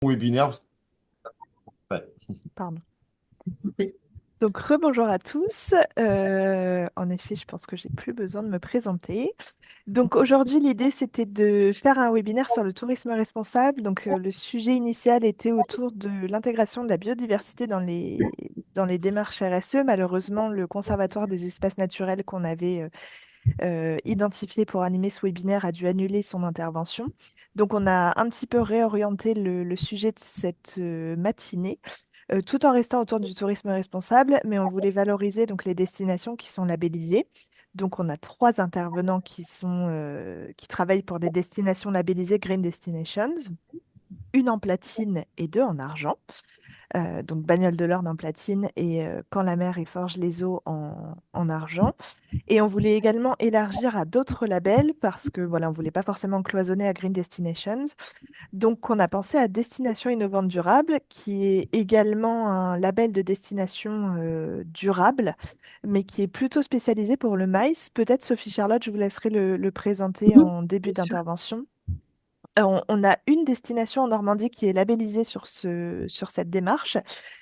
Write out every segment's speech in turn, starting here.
Webinaire. Ouais. Pardon. Donc, rebonjour à tous. En effet, je pense que j'ai plus besoin de me présenter. Donc, aujourd'hui, l'idée, c'était de faire un webinaire sur le tourisme responsable. Donc, le sujet initial était autour de l'intégration de la biodiversité dans les démarches RSE. Malheureusement, le Conservatoire des espaces naturels qu'on avait identifié pour animer ce webinaire a dû annuler son intervention. Donc, on a un petit peu réorienté le sujet de cette matinée, tout en restant autour du tourisme responsable, mais on voulait valoriser donc les destinations qui sont labellisées. Donc, on a trois intervenants qui travaillent pour des destinations labellisées Green Destinations, une en platine et deux en argent. Donc, Bagnole de l'Orne en platine et Quand la mer et forge les eaux en argent. Et on voulait également élargir à d'autres labels parce que voilà, on voulait pas forcément cloisonner à Green Destinations. Donc, on a pensé à Destination Innovante Durable, qui est également un label de destination durable, mais qui est plutôt spécialisé pour le maïs. Peut-être, Sophie Charlotte, je vous laisserai le présenter Mhm. en début Bien sûr. d'intervention. On a une destination en Normandie qui est labellisée sur cette démarche.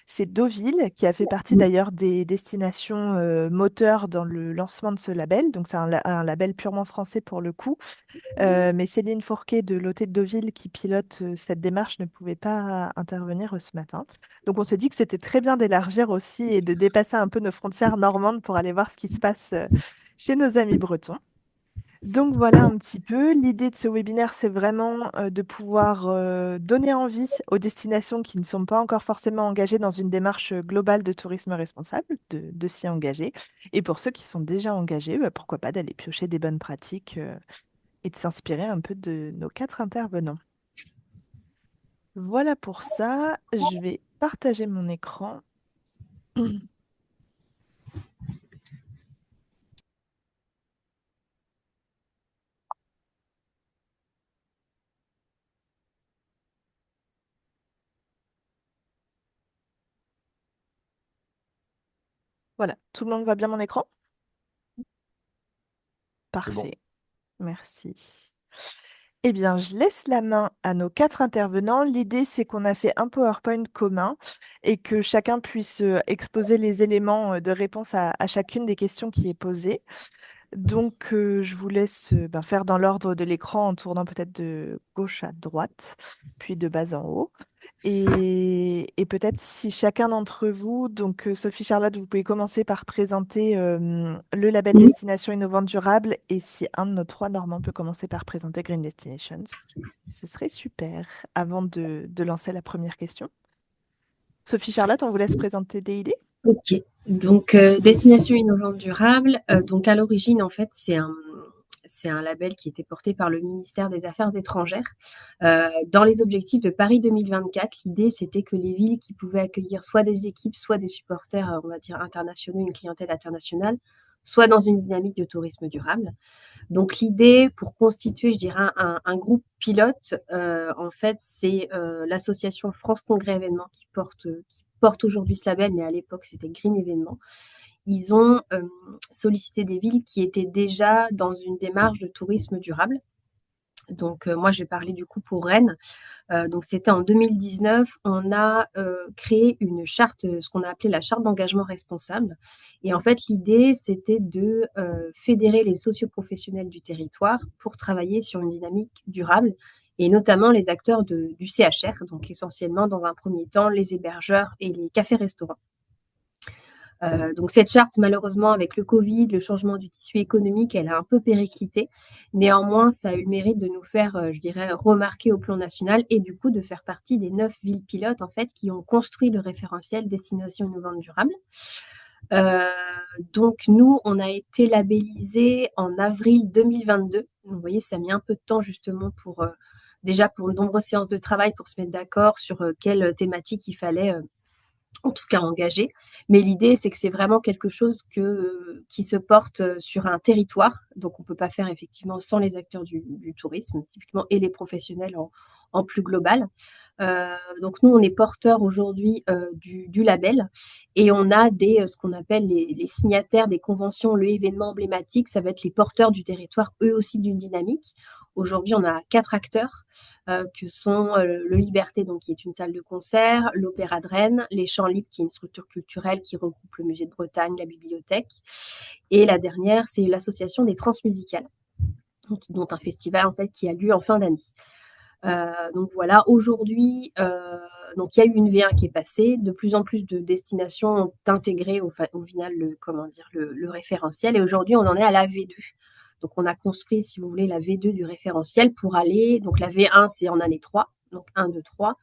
C'est Deauville, qui a fait partie d'ailleurs des destinations moteurs dans le lancement de ce label. Donc, c'est un label purement français pour le coup. Mais Céline Fourquet de l'Hôtel de Deauville, qui pilote cette démarche, ne pouvait pas intervenir ce matin. Donc, on se dit que c'était très bien d'élargir aussi et de dépasser un peu nos frontières normandes pour aller voir ce qui se passe chez nos amis bretons. Donc voilà un petit peu. L'idée de ce webinaire, c'est vraiment de pouvoir donner envie aux destinations qui ne sont pas encore forcément engagées dans une démarche globale de tourisme responsable, de s'y engager. Et pour ceux qui sont déjà engagés, bah, pourquoi pas d'aller piocher des bonnes pratiques et de s'inspirer un peu de nos quatre intervenants. Voilà pour ça. Je vais partager mon écran. Voilà, tout le monde voit bien mon écran? C'est bon. Parfait, merci. Eh bien, je laisse la main à nos quatre intervenants. L'idée, c'est qu'on a fait un PowerPoint commun et que chacun puisse exposer les éléments de réponse à chacune des questions qui est posée. Donc, je vous laisse faire dans l'ordre de l'écran en tournant peut-être de gauche à droite, puis de bas en haut. Et peut-être si chacun d'entre vous, donc Sophie Charlotte, vous pouvez commencer par présenter le label Mhm. Destination Innovante Durable et si un de nos trois Normands peut commencer par présenter Green Destinations, ce serait super avant de lancer la première question. Sophie Charlotte, on vous laisse présenter des idées. Ok, donc Merci. Destination Innovante Durable. Donc à l'origine, en fait, c'est un label qui était porté par le ministère des Affaires étrangères. Dans les objectifs de Paris 2024, l'idée, c'était que les villes qui pouvaient accueillir soit des équipes, soit des supporters, on va dire, internationaux, une clientèle internationale, soient dans une dynamique de tourisme durable. Donc l'idée pour constituer, je dirais, un groupe pilote, en fait, c'est l'association France Congrès Événements qui porte aujourd'hui ce label, mais à l'époque, c'était Green Événements. Ils ont sollicité des villes qui étaient déjà dans une démarche de tourisme durable. Donc, moi, je vais parler du coup pour Rennes. Donc, c'était en 2019. On a créé une charte, ce qu'on a appelé la charte d'engagement responsable. Et en fait, l'idée, c'était de fédérer les socioprofessionnels du territoire pour travailler sur une dynamique durable et notamment les acteurs du CHR, donc essentiellement dans un premier temps les hébergeurs et les cafés-restaurants. Donc cette charte, malheureusement, avec le Covid, le changement du tissu économique, elle a un peu périclité. Néanmoins, ça a eu le mérite de nous faire, je dirais, remarquer au plan national et du coup de faire partie des 9 villes pilotes en fait qui ont construit le référentiel Destination Innovante Durable. Euh, donc nous, on a été labellisé en avril 2022. Vous voyez, ça a mis un peu de temps justement pour déjà pour de nombreuses séances de travail pour se mettre d'accord sur quelle thématique il fallait en tout cas engagé. Mais l'idée, c'est que c'est vraiment quelque chose qui se porte sur un territoire. Donc, on ne peut pas faire effectivement sans les acteurs du tourisme, typiquement, et les professionnels en plus global. Donc, nous, on est porteur aujourd'hui du label et on a ce qu'on appelle les signataires des conventions, le événement emblématique. Ça va être les porteurs du territoire, eux aussi d'une dynamique. Aujourd'hui, on a 4 acteurs que sont le Liberté, donc qui est une salle de concert, l'Opéra de Rennes, les Champs Libres, qui est une structure culturelle qui regroupe le musée de Bretagne, la bibliothèque, et la dernière, c'est l'association des Transmusicales, dont un festival en fait qui a lieu en fin d'année. Donc voilà, aujourd'hui, donc il y a eu une V1 qui est passée. De plus en plus de destinations ont intégré au final le référentiel. Et aujourd'hui, on en est à la V2. Donc on a construit, si vous voulez, la V2 du référentiel pour aller. Donc la V1, c'est en année 3, donc 1, 2, 3.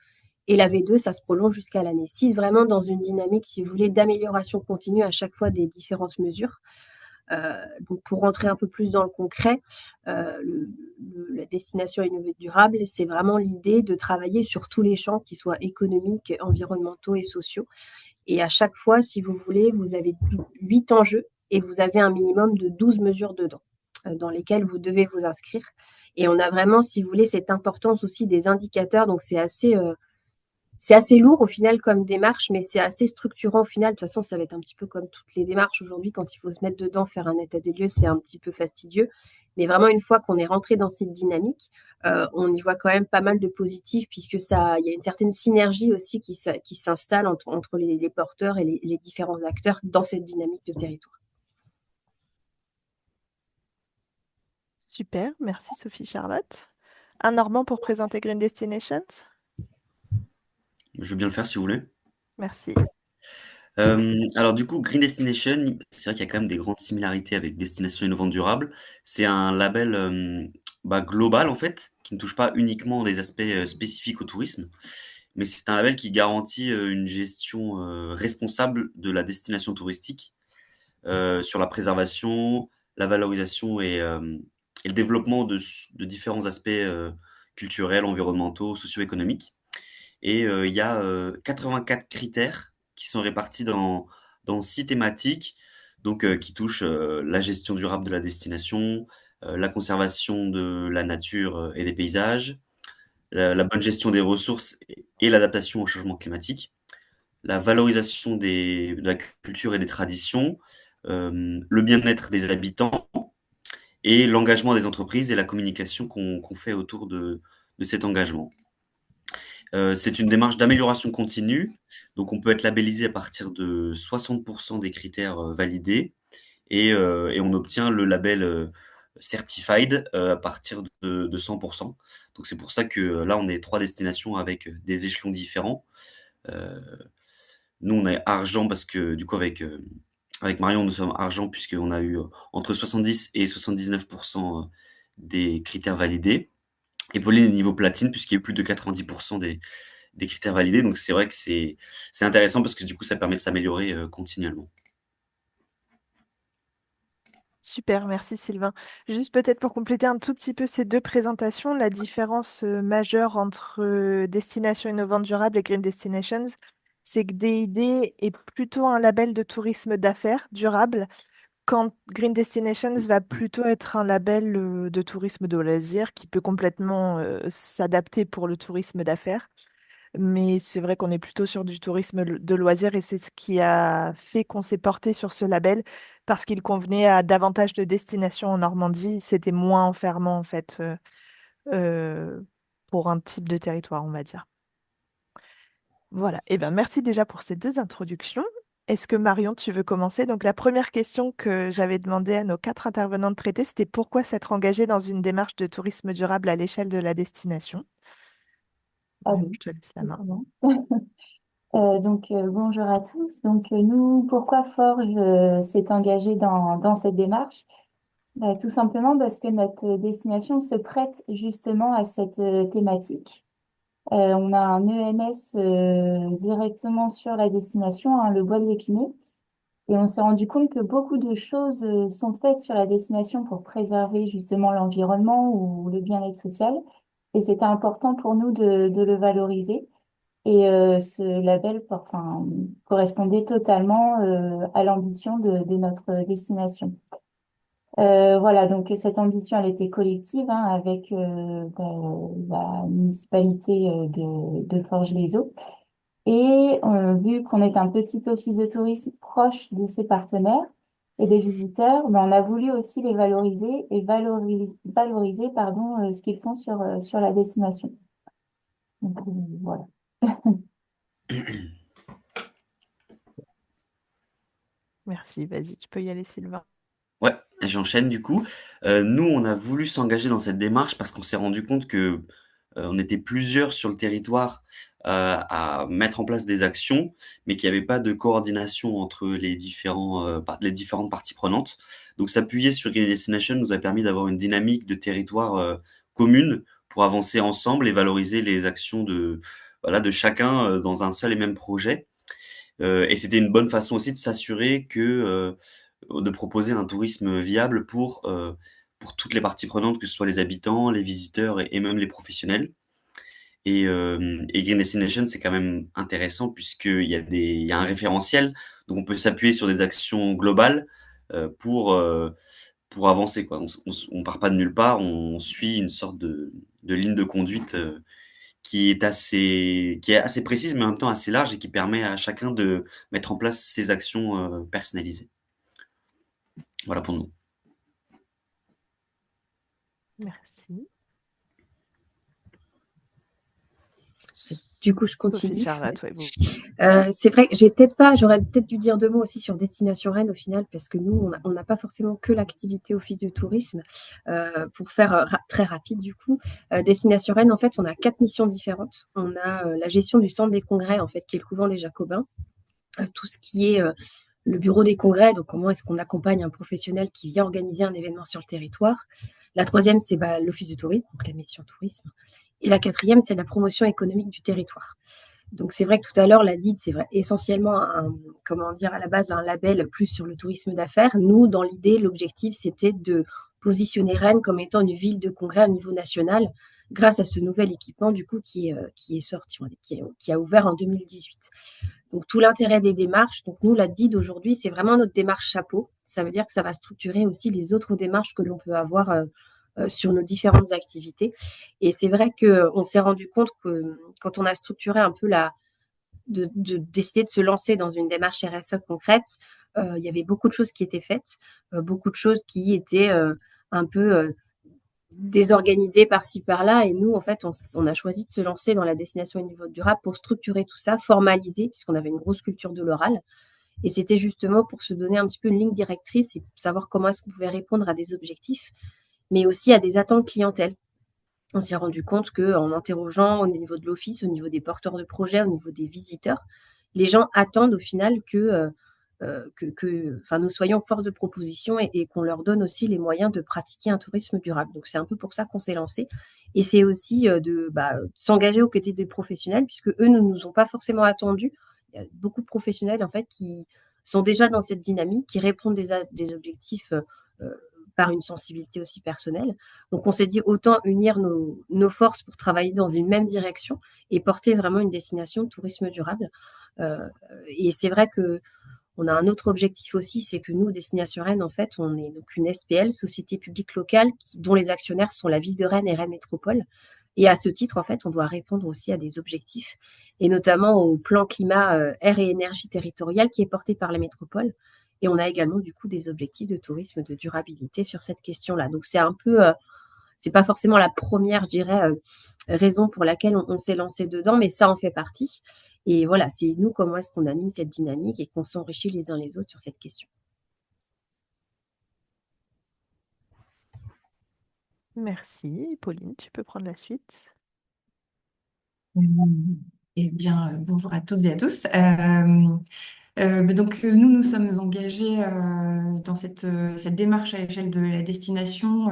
Et la V2, ça se prolonge jusqu'à l'année 6, vraiment dans une dynamique, si vous voulez, d'amélioration continue à chaque fois des différentes mesures. Donc pour rentrer un peu plus dans le concret, la destination innovée durable, c'est vraiment l'idée de travailler sur tous les champs, qui soient économiques, environnementaux et sociaux. Et à chaque fois, si vous voulez, vous avez 8 enjeux et vous avez un minimum de 12 mesures dedans, dans lesquelles vous devez vous inscrire. Et on a vraiment, si vous voulez, cette importance aussi des indicateurs. Donc c'est assez lourd au final comme démarche, mais c'est assez structurant au final. De toute façon, ça va être un petit peu comme toutes les démarches aujourd'hui. Quand il faut se mettre dedans, faire un état des lieux, c'est un petit peu fastidieux. Mais vraiment, une fois qu'on est rentré dans cette dynamique, on y voit quand même pas mal de positifs, puisque il y a une certaine synergie aussi qui s'installe entre les porteurs et les différents acteurs dans cette dynamique de territoire. Super, merci Sophie Charlotte. Un Normand pour présenter Green Destinations. Je veux bien le faire si vous voulez. Merci. Alors du coup, Green Destination, c'est vrai qu'il y a quand même des grandes similarités avec Destination Innovante Durable. C'est un label global en fait, qui ne touche pas uniquement des aspects spécifiques au tourisme, mais c'est un label qui garantit une gestion responsable de la destination touristique sur la préservation, la valorisation et le développement de différents aspects culturels, environnementaux, socio-économiques. Et il y a 84 critères qui sont répartis dans 6 thématiques, donc qui touchent la gestion durable de la destination, la conservation de la nature et des paysages, la bonne gestion des ressources et l'adaptation au changement climatique, la valorisation de la culture et des traditions, le bien-être des habitants et l'engagement des entreprises et la communication qu'on fait autour de cet engagement. C'est une démarche d'amélioration continue, donc on peut être labellisé à partir de 60% des critères validés et on obtient le label Certified à partir de 100%. Donc c'est pour ça que là on est 3 destinations avec des échelons différents. Euh, Nous on est argent parce que du coup avec Marion nous sommes argent puisqu'on a eu entre 70 et 79% des critères validés. Et Pauline est niveau platine puisqu'il y a eu plus de 90% des critères validés. Donc c'est vrai que c'est intéressant parce que du coup, ça permet de s'améliorer continuellement. Super, merci Sylvain. Juste peut-être pour compléter un tout petit peu ces deux présentations, la différence majeure entre Destination Innovante Durable et Green Destinations, c'est que DID est plutôt un label de tourisme d'affaires durable, quand Green Destinations va plutôt être un label de tourisme de loisirs qui peut complètement s'adapter pour le tourisme d'affaires. Mais c'est vrai qu'on est plutôt sur du tourisme de loisirs et c'est ce qui a fait qu'on s'est porté sur ce label parce qu'il convenait à davantage de destinations en Normandie. C'était moins enfermant en fait euh, pour un type de territoire, on va dire. Voilà. Eh ben, merci déjà pour ces deux introductions. Est-ce que Marion, tu veux commencer? Donc la première question que j'avais demandé à nos quatre intervenants de traiter, c'était pourquoi s'être engagé dans une démarche de tourisme durable à l'échelle de la destination? Ah Marion, oui, je te laisse la je main. commence. Bonjour à tous. Nous, pourquoi Forge s'est engagé dans cette démarche? Tout simplement parce que notre destination se prête justement à cette thématique. On a un ENS directement sur la destination, hein, le Bois de l'Épinay, et on s'est rendu compte que beaucoup de choses sont faites sur la destination pour préserver justement l'environnement ou le bien-être social, et c'était important pour nous de le valoriser. Et ce label correspondait totalement à l'ambition de notre destination. Voilà, donc cette ambition, elle était collective hein, avec la municipalité de Forges-les-Eaux. Et vu qu'on est un petit office de tourisme proche de ses partenaires, et des visiteurs, mais on a voulu aussi les valoriser et valoriser pardon, ce qu'ils font sur la destination. Donc, voilà. Merci, vas-y, tu peux y aller, Sylvain. Ouais, j'enchaîne du coup. Nous, on a voulu s'engager dans cette démarche parce qu'on s'est rendu compte que on était plusieurs sur le territoire à mettre en place des actions, mais qu'il n'y avait pas de coordination entre les différentes parties prenantes. Donc, s'appuyer sur Green Destination nous a permis d'avoir une dynamique de territoire commune pour avancer ensemble et valoriser les actions voilà, de chacun dans un seul et même projet. Et c'était une bonne façon aussi de s'assurer de proposer un tourisme viable pour toutes les parties prenantes, que ce soit les habitants, les visiteurs et même les professionnels. Et Green Destination, c'est quand même intéressant il y a un référentiel, donc on peut s'appuyer sur des actions globales euh, pour, euh, pour avancer, quoi. On part pas de nulle part, on suit une sorte de ligne de conduite qui est assez précise, mais en même temps assez large et qui permet à chacun de mettre en place ses actions personnalisées. Voilà pour nous. Merci. Du coup, je Sophie continue. Charlotte, ouais, vous. C'est vrai que j'aurais peut-être dû dire 2 mots aussi sur Destination Rennes au final, parce que nous, on n'a pas forcément que l'activité office du tourisme. Pour faire très rapide du coup, Destination Rennes, en fait, on a 4 missions différentes. On a la gestion du centre des congrès, en fait, qui est le couvent des Jacobins. Tout ce qui est le bureau des congrès, donc comment est-ce qu'on accompagne un professionnel qui vient organiser un événement sur le territoire. La troisième, c'est l'office du tourisme, donc la mission tourisme. Et la quatrième, c'est la promotion économique du territoire. Donc c'est vrai que tout à l'heure, la DID, c'est vrai, essentiellement comment dire, à la base, un label plus sur le tourisme d'affaires. Nous, dans l'idée, l'objectif, c'était de positionner Rennes comme étant une ville de congrès au niveau national grâce à ce nouvel équipement du coup qui est sorti, qui a ouvert en 2018. Donc tout l'intérêt des démarches, donc nous, la DID aujourd'hui, c'est vraiment notre démarche chapeau. Ça veut dire que ça va structurer aussi les autres démarches que l'on peut avoir sur nos différentes activités. Et c'est vrai qu'on s'est rendu compte que quand on a structuré un peu de décider de se lancer dans une démarche RSE concrète, il y avait beaucoup de choses qui étaient faites, beaucoup de choses qui étaient un peu désorganisées par-ci par-là. Et nous, en fait, on a choisi de se lancer dans la destination au niveau durable pour structurer tout ça, formaliser, puisqu'on avait une grosse culture de l'oral. Et c'était justement pour se donner un petit peu une ligne directrice et savoir comment est-ce qu'on pouvait répondre à des objectifs, mais aussi à des attentes clientèle. On s'est rendu compte qu'en interrogeant au niveau de l'office, au niveau des porteurs de projets, au niveau des visiteurs, les gens attendent au final que nous soyons force de proposition et qu'on leur donne aussi les moyens de pratiquer un tourisme durable. Donc c'est un peu pour ça qu'on s'est lancé. Et c'est aussi de s'engager aux côtés des professionnels, puisque eux ne nous ont pas forcément attendus. Il y a beaucoup de professionnels en fait qui sont déjà dans cette dynamique, qui répondent des objectifs par une sensibilité aussi personnelle. Donc on s'est dit autant unir nos forces pour travailler dans une même direction et porter vraiment une destination de tourisme durable. Et c'est vrai que on a un autre objectif aussi, c'est que nous, Destination Rennes, en fait, on est donc une SPL, Société publique locale, dont les actionnaires sont la ville de Rennes et Rennes Métropole. Et à ce titre, en fait, on doit répondre aussi à des objectifs, et notamment au plan climat, air et énergie territoriale qui est porté par la métropole. Et on a également, du coup, des objectifs de tourisme de durabilité sur cette question-là. Donc, c'est un peu, c'est pas forcément la première, je dirais, raison pour laquelle on s'est lancé dedans, mais ça en fait partie. Et voilà, c'est nous, comment est-ce qu'on anime cette dynamique et qu'on s'enrichit les uns les autres sur cette question. Merci. Pauline, tu peux prendre la suite. Eh bien, bonjour à toutes et à tous. Donc, nous, nous sommes engagés dans cette démarche à l'échelle de la destination,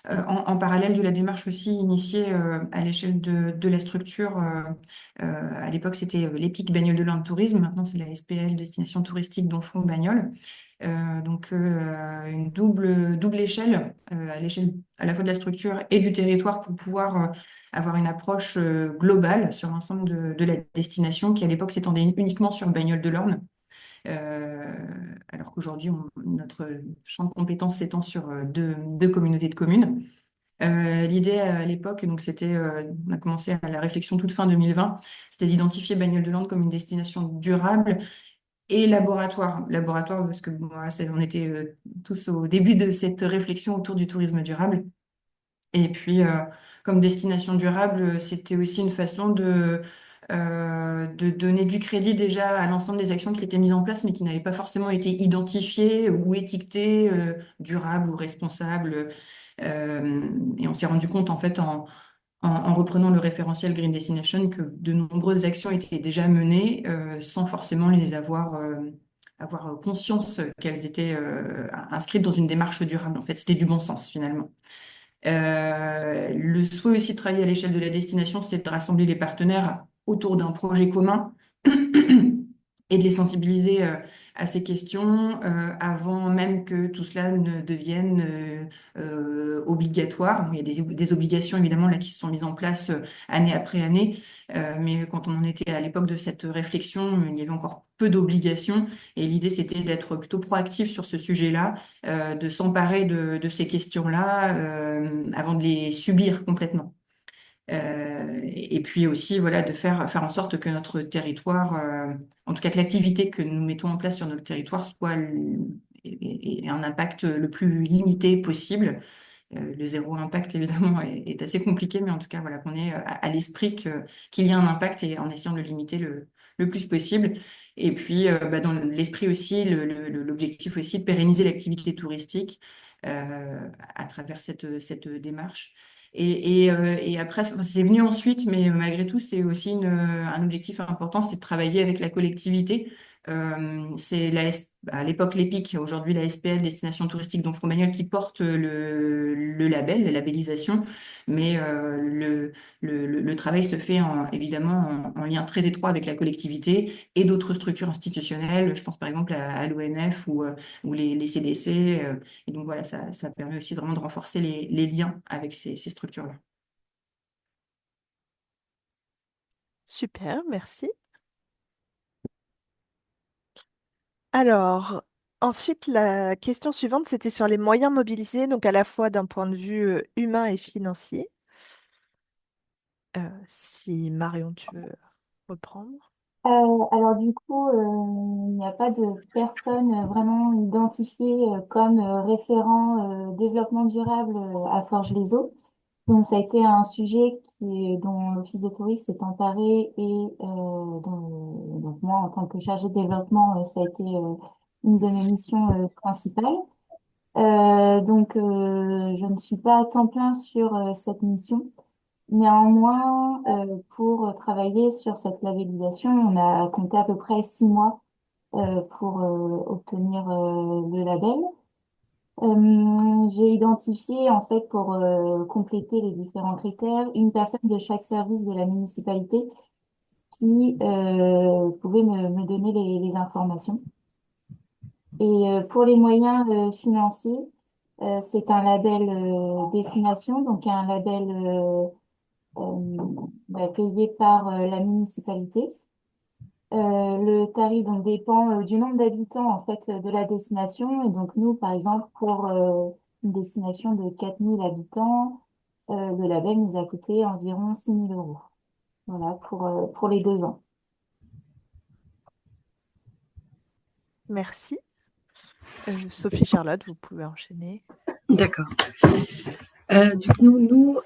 en parallèle de la démarche aussi initiée à l'échelle de la structure. À l'époque, c'était l'EPIC Bagnoles de l'Inde Tourisme. Maintenant, c'est la SPL, Destination Touristique Donfront Bagnoles. Donc, une double échelle, à l'échelle à la fois de la structure et du territoire pour pouvoir avoir une approche globale sur l'ensemble de la destination qui, à l'époque, s'étendait uniquement sur Bagnoles de l'Orne. Alors qu'aujourd'hui, notre champ de compétences s'étend sur deux communautés de communes. L'idée à l'époque, donc c'était, on a commencé à la réflexion toute fin 2020, c'était d'identifier Bagnoles de l'Orne comme une destination durable et laboratoire. Laboratoire, parce que moi, on était tous au début de cette réflexion autour du tourisme durable. Et puis, comme destination durable, c'était aussi une façon de donner du crédit déjà à l'ensemble des actions qui étaient mises en place, mais qui n'avaient pas forcément été identifiées ou étiquetées, durables ou responsables. Et on s'est rendu compte, en fait, en reprenant le référentiel Green Destination, que de nombreuses actions étaient déjà menées sans forcément les avoir conscience qu'elles étaient inscrites dans une démarche durable. En fait, c'était du bon sens, finalement. Le souhait aussi de travailler à l'échelle de la destination, c'était de rassembler les partenaires autour d'un projet commun et de les sensibiliser à ces questions avant même que tout cela ne devienne obligatoire. Il y a des obligations évidemment là qui se sont mises en place année après année, mais quand on en était à l'époque de cette réflexion, il y avait encore peu d'obligations et l'idée c'était d'être plutôt proactif sur ce sujet-là, de s'emparer de ces questions-là avant de les subir complètement. Et puis aussi, voilà, de faire en sorte que notre territoire, en tout cas que l'activité que nous mettons en place sur notre territoire ait un impact le plus limité possible. Le zéro impact, évidemment, est assez compliqué, mais en tout cas, voilà, qu'on ait à l'esprit qu'il y a un impact et en essayant de le limiter le plus possible. Et puis, dans l'esprit aussi, l'objectif aussi de pérenniser l'activité touristique à travers cette démarche. Et après, c'est venu ensuite, mais malgré tout, c'est aussi un objectif important, c'est de travailler avec la collectivité. C'est à l'époque l'EPIC, aujourd'hui la SPL, Destination Touristique d'Onfront-Bagnoles, qui porte le label, la labellisation. Mais le travail se fait évidemment en lien très étroit avec la collectivité et d'autres structures institutionnelles. Je pense par exemple à l'ONF ou les CDC. Et donc voilà, ça permet aussi vraiment de renforcer les liens avec ces structures-là. Super, merci. Alors, ensuite, la question suivante, c'était sur les moyens mobilisés, donc à la fois d'un point de vue humain et financier. Si Marion, tu veux reprendre. Alors du coup, il n'y a pas de personne vraiment identifiée comme référent développement durable à Forges-les-Eaux. Donc ça a été un sujet dont l'Office de tourisme s'est emparé et donc moi en tant que chargée de développement, ça a été une de mes missions principales. Je ne suis pas à temps plein sur cette mission. Néanmoins, pour travailler sur cette labellisation, on a compté à peu près 6 mois pour obtenir le label. J'ai identifié, en fait, pour compléter les différents critères, une personne de chaque service de la municipalité qui pouvait me donner les informations. Et pour les moyens financiers, c'est un label destination, donc un label payé par la municipalité. Le tarif donc, dépend du nombre d'habitants en fait de la destination. Et donc nous, par exemple, pour une destination de 4000 habitants, le label nous a coûté environ 6 000 euros. Voilà, pour les 2 ans. Merci. Sophie Charlotte, vous pouvez enchaîner. D'accord. Du coup, nous,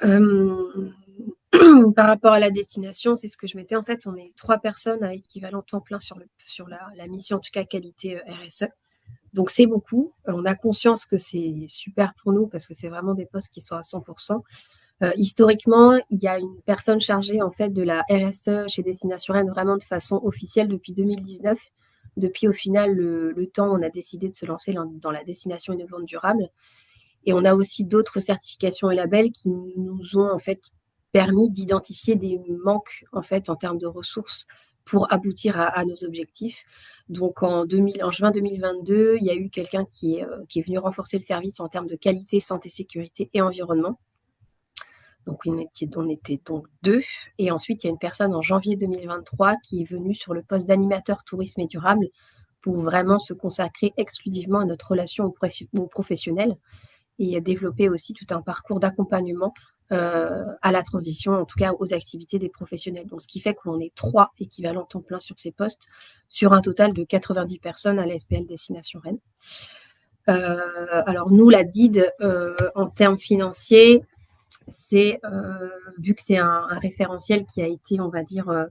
par rapport à la destination, c'est ce que je mettais. En fait, on est 3 personnes à équivalent temps plein sur la mission, en tout cas qualité RSE. Donc, c'est beaucoup. On a conscience que c'est super pour nous parce que c'est vraiment des postes qui sont à 100%. Historiquement, il y a une personne chargée en fait de la RSE chez Destination Rennes vraiment de façon officielle depuis 2019. Depuis au final le temps, on a décidé de se lancer dans la destination innovante durable. Et on a aussi d'autres certifications et labels qui nous ont en fait permis d'identifier des manques en fait en termes de ressources pour aboutir à nos objectifs. Donc en juin 2022, il y a eu quelqu'un qui est venu renforcer le service en termes de qualité, santé, sécurité et environnement. Donc on était donc 2. Et ensuite, il y a une personne en janvier 2023 qui est venue sur le poste d'animateur tourisme et durable pour vraiment se consacrer exclusivement à notre relation aux professionnels et développer aussi tout un parcours d'accompagnement à la transition, en tout cas aux activités des professionnels. Donc, ce qui fait qu'on est 3 équivalents temps plein sur ces postes, sur un total de 90 personnes à la SPL Destination Rennes. Alors nous, la DID, en termes financiers, vu que c'est un référentiel qui a été, on va dire,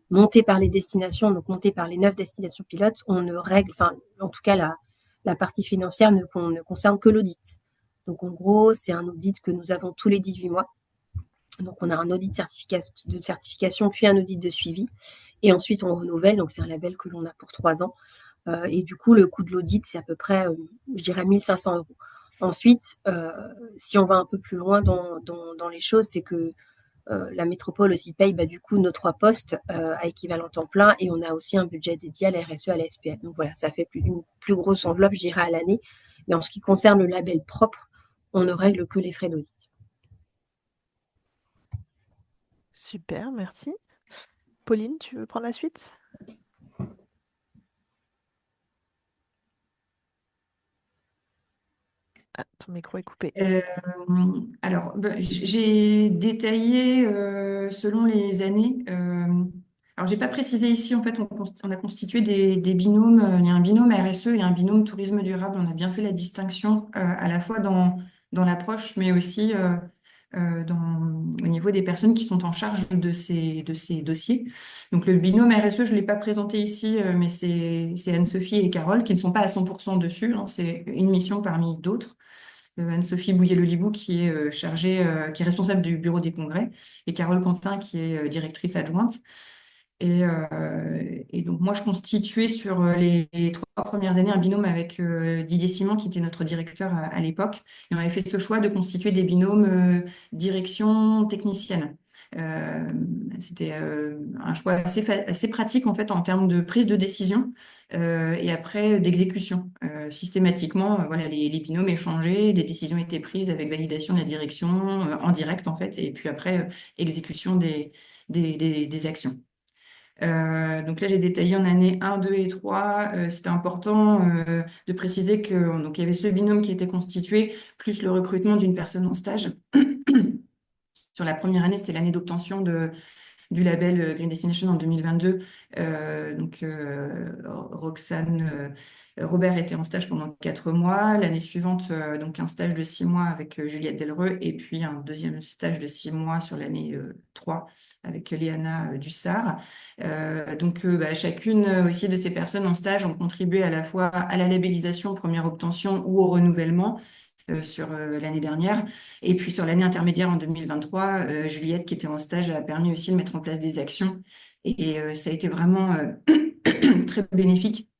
monté par les destinations, donc monté par les 9 destinations pilotes, on ne règle, enfin, en tout cas, la partie financière ne concerne que l'audit. Donc, en gros, c'est un audit que nous avons tous les 18 mois. Donc, on a un audit de certification, puis un audit de suivi. Et ensuite, on renouvelle. Donc, c'est un label que l'on a pour 3 ans. Et du coup, le coût de l'audit, c'est à peu près, je dirais, 1 500 euros. Ensuite, si on va un peu plus loin dans les choses, c'est que la métropole aussi paye du coup nos 3 postes à équivalent temps plein, et on a aussi un budget dédié à la RSE, à la SPL. Donc voilà, ça fait une plus grosse enveloppe, je dirais, à l'année. Mais en ce qui concerne le label propre, on ne règle que les frais d'audit. Super, merci. Pauline, tu veux prendre la suite? Ah, ton micro est coupé. Alors, j'ai détaillé selon les années. Alors, j'ai pas précisé ici, en fait, on a constitué des binômes. Il y a un binôme RSE et un binôme tourisme durable. On a bien fait la distinction à la fois dans l'approche, mais aussi au niveau des personnes qui sont en charge de ces dossiers. Donc, le binôme RSE, je ne l'ai pas présenté ici, mais c'est Anne-Sophie et Carole qui ne sont pas à 100% dessus, hein. C'est une mission parmi d'autres. Anne-Sophie Bouillet-Lelibou qui est qui est responsable du bureau des congrès, et Carole Quentin qui est directrice adjointe. Et donc moi, je constituais sur les 3 premières années un binôme avec Didier Simon, qui était notre directeur à l'époque. Et on avait fait ce choix de constituer des binômes direction technicienne. Euh, C'était un choix assez pratique en fait en termes de prise de décision et après d'exécution. Systématiquement, voilà, les binômes échangeaient, des décisions étaient prises avec validation de la direction en direct en fait, et puis après exécution des actions. Donc là, j'ai détaillé en année 1, 2 et 3. C'était important de préciser que donc, il y avait ce binôme qui était constitué, plus le recrutement d'une personne en stage. Sur la première année, c'était l'année d'obtention du label Green Destination en 2022. Roxane Robert était en stage pendant 4 mois. L'année suivante, donc un stage de 6 mois avec Juliette Delreux, et puis un deuxième stage de 6 mois sur l'année 3 avec Léana Dussard. Chacune aussi de ces personnes en stage ont contribué à la fois à la labellisation, première obtention, ou au renouvellement sur l'année dernière. Et puis sur l'année intermédiaire en 2023, Juliette, qui était en stage, a permis aussi de mettre en place des actions. Et ça a été vraiment très bénéfique.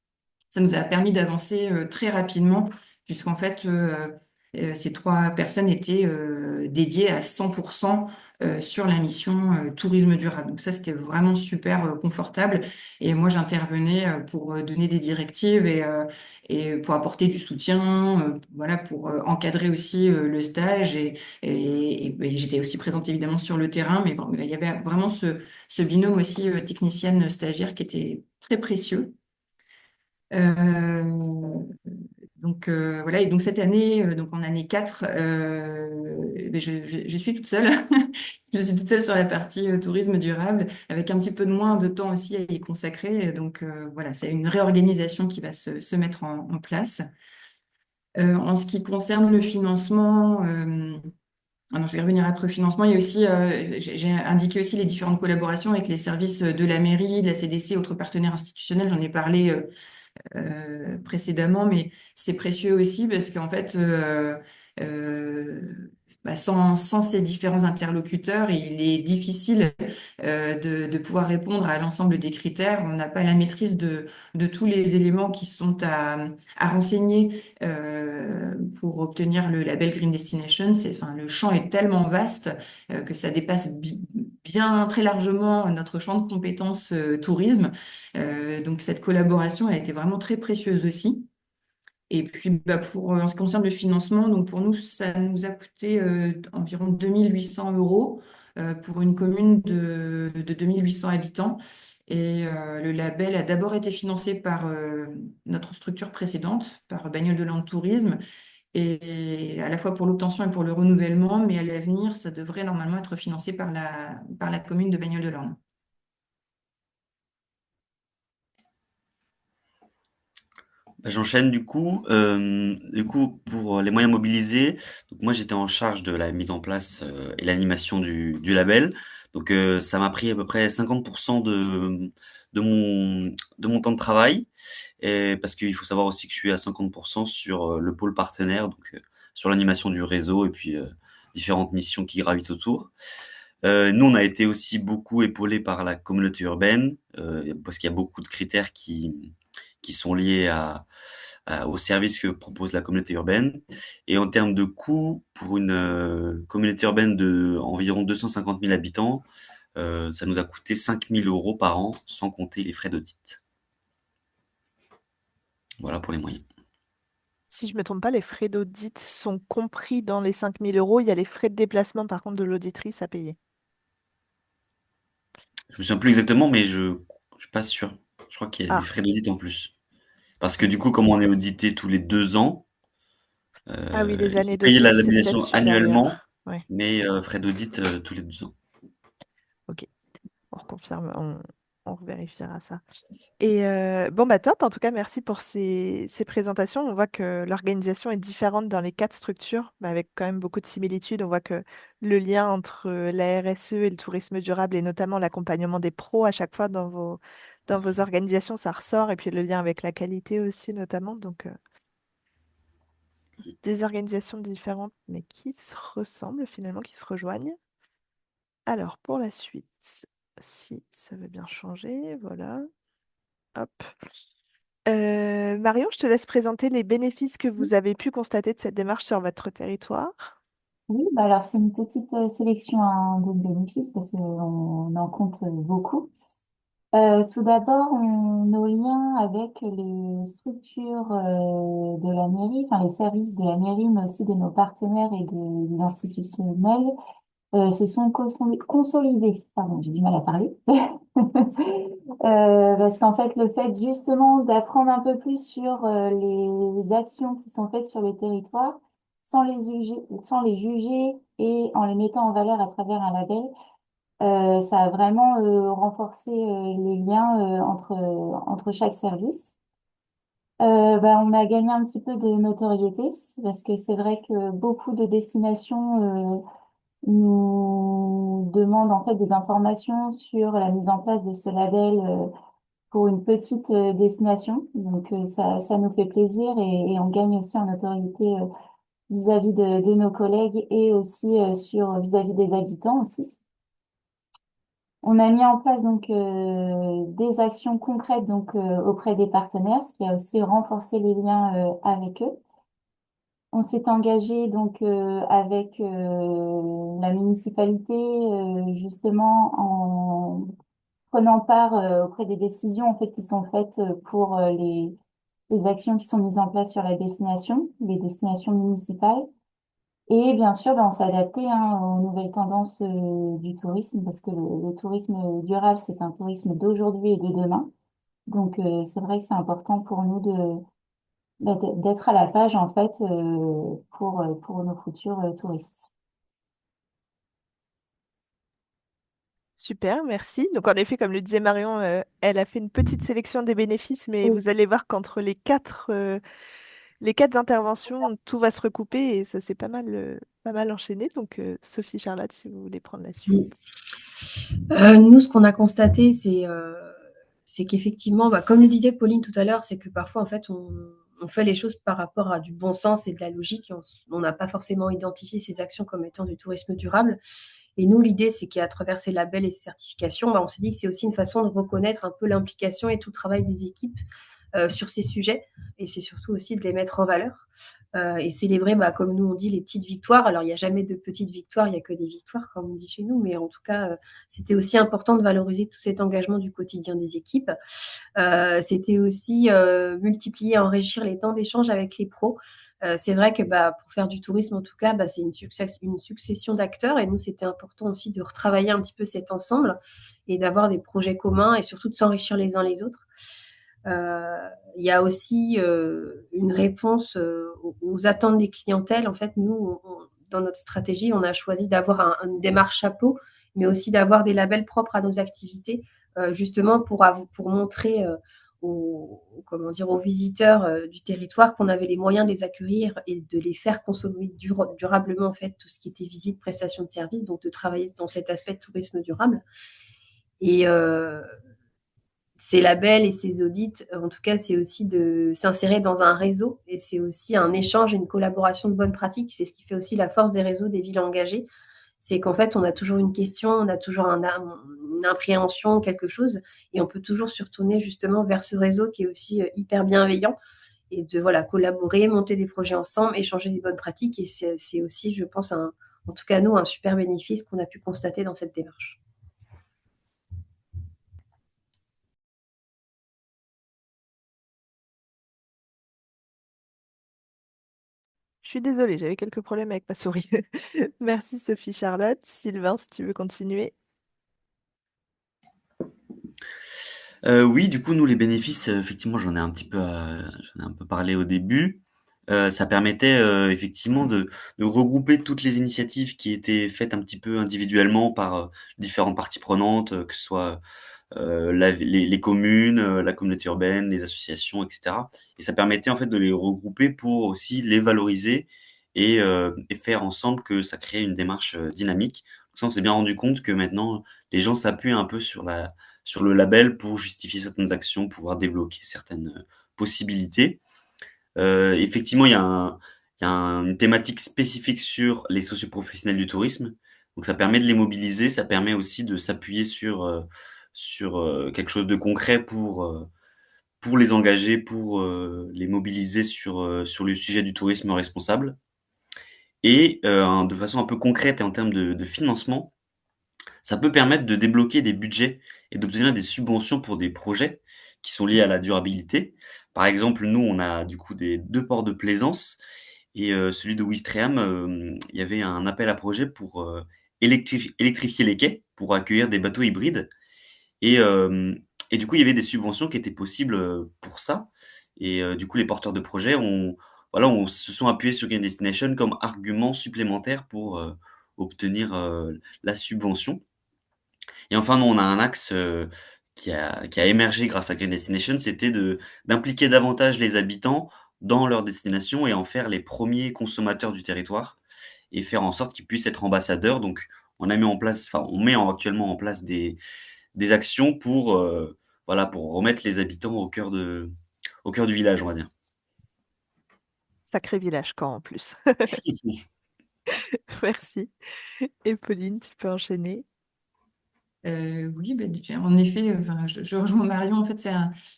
Ça nous a permis d'avancer très rapidement, puisqu'en fait, ces 3 personnes étaient dédiées à 100% sur la mission tourisme durable. Donc ça, c'était vraiment super confortable. Et moi, j'intervenais pour donner des directives et pour apporter du soutien, voilà, pour encadrer aussi le stage. Et j'étais aussi présente évidemment sur le terrain, mais il y avait vraiment ce binôme aussi technicienne-stagiaire qui était très précieux. Euh, voilà, et donc cette année, donc en année 4, je suis toute seule. Je suis toute seule sur la partie tourisme durable, avec un petit peu de moins de temps aussi à y consacrer. Donc voilà, c'est une réorganisation qui va se mettre en place. En ce qui concerne le financement, alors je vais revenir après au financement. Il y a aussi, j'ai indiqué aussi les différentes collaborations avec les services de la mairie, de la CDC, autres partenaires institutionnels. J'en ai parlé précédemment, mais c'est précieux aussi parce qu'en fait, sans ces différents interlocuteurs, il est difficile de pouvoir répondre à l'ensemble des critères. On n'a pas la maîtrise de tous les éléments qui sont à renseigner pour obtenir le label Green Destination. Enfin, le champ est tellement vaste que ça dépasse bien très largement notre champ de compétences tourisme. Donc cette collaboration, elle a été vraiment très précieuse aussi. Et puis en ce qui concerne le financement, donc pour nous, ça nous a coûté environ 2800 euros pour une commune de 2800 habitants. Et le label a d'abord été financé par notre structure précédente, par Bagnole de Land Tourisme. et à la fois pour l'obtention et pour le renouvellement, mais à l'avenir, ça devrait normalement être financé par la commune de Bagnoles-de-Lorne. Bah, j'enchaîne du coup. Pour les moyens mobilisés, donc moi j'étais en charge de la mise en place et l'animation du label. Donc ça m'a pris à peu près 50% de mon temps de travail. Et parce qu'il faut savoir aussi que je suis à 50% sur le pôle partenaire, donc sur l'animation du réseau et puis différentes missions qui gravitent autour. Nous, on a été aussi beaucoup épaulés par la communauté urbaine, parce qu'il y a beaucoup de critères qui sont liés aux services que propose la communauté urbaine. Et en termes de coûts, pour une communauté urbaine de environ 250 000 habitants, ça nous a coûté 5 000 euros par an, sans compter les frais d'audit. Voilà pour les moyens. Si je ne me trompe pas, les frais d'audit sont compris dans les 5 000 euros. Il y a les frais de déplacement, par contre, de l'auditrice à payer. Je me souviens plus exactement, mais je suis pas sûr. Je crois qu'il y a des Ah, frais d'audit en plus. Parce que du coup, comme on est audité tous les 2 ans, ah oui, les il faut années payer la d'audit, c'est peut-être lamination annuellement, supérieur. Ouais, mais frais d'audit tous les 2 ans. ok. On reconfirme, on revérifiera ça. Et bon, bah top, en tout cas, merci pour ces présentations. On voit que l'organisation est différente dans les quatre structures, mais avec quand même beaucoup de similitudes. On voit que le lien entre la RSE et le tourisme durable, et notamment l'accompagnement des pros à chaque fois dans vos organisations, ça ressort. Et puis le lien avec la qualité aussi, notamment. Donc, des organisations différentes, mais qui se ressemblent finalement, qui se rejoignent. Alors, pour la suite, si ça veut bien changer, voilà. Hop. Marion, je te laisse présenter les bénéfices que vous avez pu constater de cette démarche sur votre territoire. Oui, bah alors c'est une petite sélection hein, de bénéfices parce qu'on en compte beaucoup. Tout d'abord, nos liens avec les structures de la mairie, enfin les services de la mairie, mais aussi de nos partenaires et des institutionnels, se sont consolidés. Pardon, j'ai du mal à parler. Parce qu'en fait, le fait justement d'apprendre un peu plus sur les actions qui sont faites sur le territoire, sans les juger et en les mettant en valeur à travers un label, ça a vraiment renforcé les liens entre chaque service. On a gagné un petit peu de notoriété parce que c'est vrai que beaucoup de destinations nous demandent en fait des informations sur la mise en place de ce label pour une petite destination. Donc ça nous fait plaisir et on gagne aussi en notoriété vis-à-vis de nos collègues et aussi sur vis-à-vis des habitants aussi. On a mis en place donc des actions concrètes donc auprès des partenaires, ce qui a aussi renforcé les liens avec eux. On s'est engagé donc avec la municipalité justement en prenant part auprès des décisions en fait qui sont faites pour les actions qui sont mises en place sur la destination, les destinations municipales. Et bien sûr, ben, on s'adapter hein, aux nouvelles tendances du tourisme, parce que le tourisme durable, c'est un tourisme d'aujourd'hui et de demain. Donc, c'est vrai que c'est important pour nous d'être à la page, en fait, pour nos futurs touristes. Super, merci. Donc en effet, comme le disait Marion, elle a fait une petite sélection des bénéfices, mais vous allez voir qu'entre les quatre interventions, tout va se recouper et ça s'est pas mal enchaîné. Donc Sophie, Charlotte, si vous voulez prendre la suite. Nous, ce qu'on a constaté, c'est qu'effectivement, bah, comme le disait Pauline tout à l'heure, c'est que parfois, en fait, on fait les choses par rapport à du bon sens et de la logique. Et on n'a pas forcément identifié ces actions comme étant du tourisme durable. Et nous, l'idée, c'est qu'à travers ces labels et ces certifications, bah, on s'est dit que c'est aussi une façon de reconnaître un peu l'implication et tout le travail des équipes sur ces sujets. Et c'est surtout aussi de les mettre en valeur. Et célébrer, bah, comme nous on dit, les petites victoires. Alors, il n'y a jamais de petites victoires, il n'y a que des victoires, comme on dit chez nous. Mais en tout cas, c'était aussi important de valoriser tout cet engagement du quotidien des équipes. C'était aussi multiplier, enrichir les temps d'échange avec les pros. C'est vrai que bah, pour faire du tourisme, en tout cas, bah, c'est une succession d'acteurs. Et nous, c'était important aussi de retravailler un petit peu cet ensemble et d'avoir des projets communs et surtout de s'enrichir les uns les autres. Il y a aussi une réponse aux attentes des clientèles. En fait, nous, dans notre stratégie, on a choisi d'avoir une démarche chapeau, mais aussi d'avoir des labels propres à nos activités, justement pour montrer comment dire, aux visiteurs du territoire qu'on avait les moyens de les accueillir et de les faire consommer durablement en fait tout ce qui était visite, prestation de services, donc de travailler dans cet aspect de tourisme durable. Et ces labels et ces audits, en tout cas, c'est aussi de s'insérer dans un réseau et c'est aussi un échange et une collaboration de bonnes pratiques. C'est ce qui fait aussi la force des réseaux des villes engagées. C'est qu'en fait, on a toujours une question, on a toujours une appréhension, quelque chose, et on peut toujours se retourner justement vers ce réseau qui est aussi hyper bienveillant et de voilà, collaborer, monter des projets ensemble, échanger des bonnes pratiques. Et c'est aussi, je pense, en tout cas nous, un super bénéfice qu'on a pu constater dans cette démarche. Je suis désolée, j'avais quelques problèmes avec ma souris. Merci Sophie Charlotte. Sylvain, si tu veux continuer. Oui, du coup, nous, les bénéfices, effectivement, j'en ai un peu parlé au début. Ça permettait effectivement de regrouper toutes les initiatives qui étaient faites un petit peu individuellement par différentes parties prenantes, que ce soit les communes, la communauté urbaine, les associations, etc. Et ça permettait en fait de les regrouper pour aussi les valoriser et faire ensemble que ça crée une démarche dynamique. Donc ça, on s'est bien rendu compte que maintenant, les gens s'appuient un peu sur le label pour justifier certaines actions, pouvoir débloquer certaines possibilités. Effectivement, une thématique spécifique sur les socioprofessionnels du tourisme. Donc ça permet de les mobiliser, ça permet aussi de s'appuyer sur quelque chose de concret pour les engager, pour les mobiliser sur le sujet du tourisme responsable. Et de façon un peu concrète et en termes de financement, ça peut permettre de débloquer des budgets et d'obtenir des subventions pour des projets qui sont liés à la durabilité. Par exemple, nous, on a du coup des 2 ports de plaisance et celui de Ouistreham, il y avait un appel à projet pour électrifier les quais, pour accueillir des bateaux hybrides et hem et du coup, il y avait des subventions qui étaient possibles, pour ça et du coup, les porteurs de projets on se sont appuyés sur Green Destination comme argument supplémentaire pour obtenir la subvention. Et enfin, nous, on a un axe qui a émergé grâce à Green Destination, c'était d'impliquer davantage les habitants dans leur destination et en faire les premiers consommateurs du territoire et faire en sorte qu'ils puissent être ambassadeurs. Donc, on met actuellement en place des actions pour, voilà, pour remettre les habitants au cœur du village, on va dire. Sacré village quand en plus. Merci. Et Pauline, tu peux enchaîner. Oui, en effet, enfin, je rejoins Marion. En fait,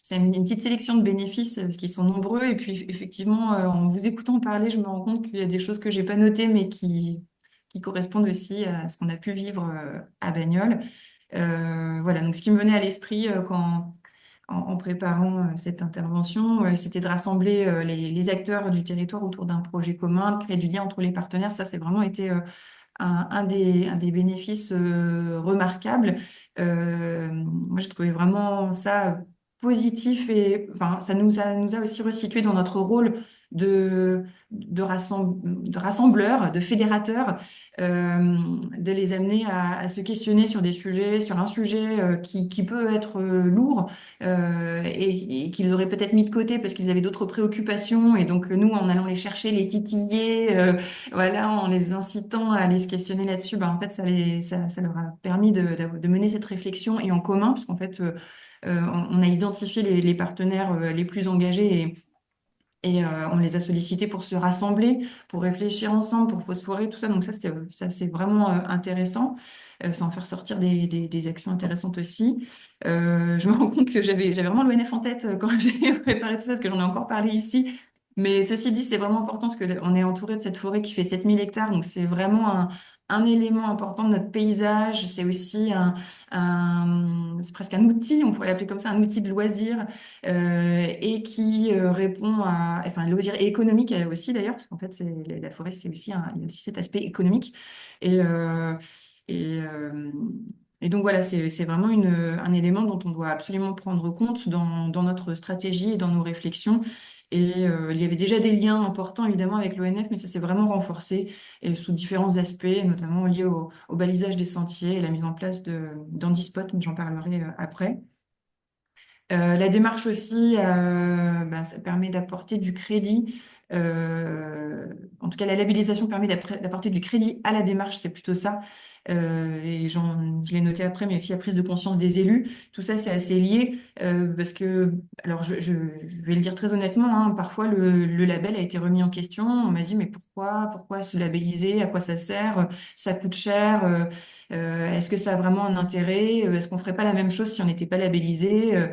c'est une petite sélection de bénéfices qui sont nombreux. Et puis, effectivement, en vous écoutant parler, je me rends compte qu'il y a des choses que j'ai pas notées, mais qui correspondent aussi à ce qu'on a pu vivre à Bagnoles. Voilà, donc ce qui me venait à l'esprit en préparant cette intervention, c'était de rassembler les acteurs du territoire autour d'un projet commun, de créer du lien entre les partenaires. Ça, c'est vraiment été un des bénéfices remarquables. Moi, j'ai trouvé vraiment ça positif et enfin, ça nous a aussi resitué dans notre rôle de rassembleur, de fédérateur, de les amener à se questionner sur des sujets, sur un sujet qui peut être lourd et qu'ils auraient peut-être mis de côté parce qu'ils avaient d'autres préoccupations. Et donc, nous, en allant les chercher, les titiller, voilà, en les incitant à aller se questionner là-dessus, bah, en fait, ça leur a permis de mener cette réflexion et en commun, parce qu'en fait, on a identifié les partenaires les plus engagés et on les a sollicités pour se rassembler, pour réfléchir ensemble, pour phosphorer, tout ça. Donc ça, c'est vraiment intéressant, sans faire sortir des actions intéressantes aussi. Je me rends compte que j'avais vraiment l'ONF en tête quand j'ai préparé tout ça, parce que j'en ai encore parlé ici. Mais ceci dit, c'est vraiment important parce qu'on est entouré de cette forêt qui fait 7000 hectares. Donc c'est vraiment un élément important de notre paysage. C'est aussi c'est presque un outil, on pourrait l'appeler comme ça, un outil de loisir et qui répond enfin, loisir et économique aussi d'ailleurs, parce qu'en fait, la forêt, il y a aussi cet aspect économique. Et, euh, et, euh, Et donc voilà, c'est vraiment un élément dont on doit absolument prendre compte dans notre stratégie et dans nos réflexions. Et il y avait déjà des liens importants évidemment avec l'ONF, mais ça s'est vraiment renforcé et sous différents aspects, notamment liés au balisage des sentiers et la mise en place d'handispot, mais j'en parlerai après. La démarche aussi, ça permet d'apporter du crédit. En tout cas, la labellisation permet d'apporter du crédit à la démarche, c'est plutôt ça. Et je l'ai noté après, mais aussi la prise de conscience des élus. Tout ça, c'est assez lié parce que, alors je vais le dire très honnêtement, hein, parfois le label a été remis en question. On m'a dit, mais pourquoi se labelliser? À quoi ça sert? Ça coûte cher. Est-ce que ça a vraiment un intérêt? Est-ce qu'on ferait pas la même chose si on n'était pas labellisé?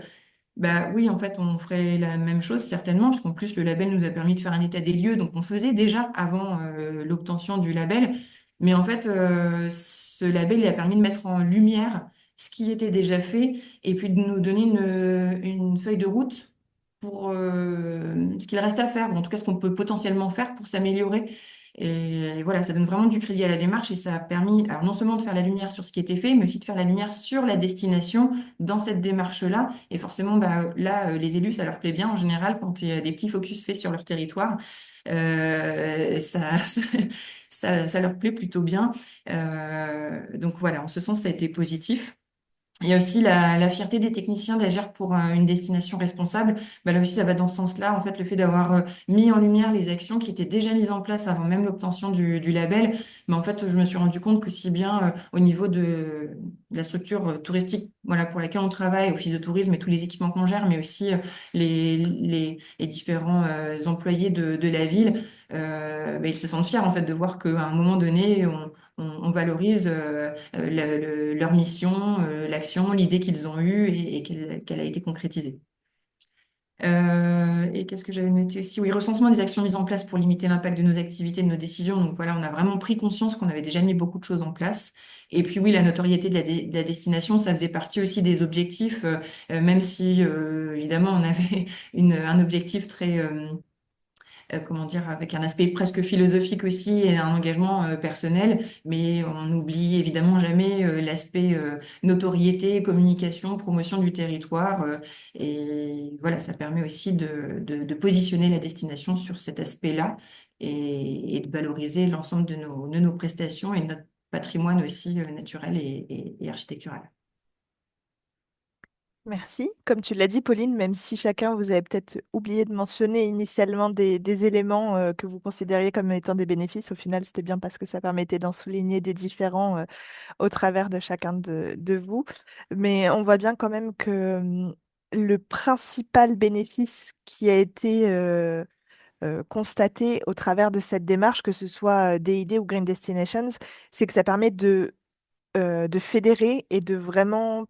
Bah oui, en fait, on ferait la même chose certainement, parce qu'en plus, le label nous a permis de faire un état des lieux, donc on faisait déjà avant l'obtention du label. Mais en fait, ce label, il a permis de mettre en lumière ce qui était déjà fait et puis de nous donner une feuille de route pour ce qu'il reste à faire, ou en tout cas ce qu'on peut potentiellement faire pour s'améliorer. Et voilà, ça donne vraiment du crédit à la démarche et ça a permis, alors non seulement de faire la lumière sur ce qui était fait, mais aussi de faire la lumière sur la destination dans cette démarche-là. Et forcément, bah, là, les élus, ça leur plaît bien en général quand il y a des petits focus faits sur leur territoire. Ça, ça leur plaît plutôt bien. Donc voilà, en ce sens, ça a été positif. Il y a aussi la fierté des techniciens d'agir pour une destination responsable. Bah, là aussi, ça va dans ce sens-là. En fait, le fait d'avoir mis en lumière les actions qui étaient déjà mises en place avant même l'obtention du label. Mais en fait, je me suis rendu compte que si bien au niveau de la structure touristique, voilà, pour laquelle on travaille, Office de tourisme et tous les équipements qu'on gère, mais aussi les différents employés de la ville, bah, ils se sentent fiers en fait de voir qu'à un moment donné, on valorise leur mission, l'action, l'idée qu'ils ont eue et qu'elle a été concrétisée. Et qu'est-ce que j'avais noté aussi? Oui, recensement des actions mises en place pour limiter l'impact de nos activités, de nos décisions. Donc voilà, on a vraiment pris conscience qu'on avait déjà mis beaucoup de choses en place. Et puis oui, la notoriété de la destination, ça faisait partie aussi des objectifs, même si évidemment on avait un objectif très comment dire, avec un aspect presque philosophique aussi et un engagement personnel, mais on n'oublie évidemment jamais l'aspect notoriété, communication, promotion du territoire. Et voilà, ça permet aussi de positionner la destination sur cet aspect-là et de valoriser l'ensemble de nos prestations et de notre patrimoine aussi naturel et architectural. Merci. Comme tu l'as dit, Pauline, même si chacun vous avez peut-être oublié de mentionner initialement des éléments que vous considériez comme étant des bénéfices, au final, c'était bien parce que ça permettait d'en souligner des différents au travers de chacun de vous. Mais on voit bien quand même que le principal bénéfice qui a été constaté au travers de cette démarche, que ce soit DID ou Green Destinations, c'est que ça permet de fédérer et de vraiment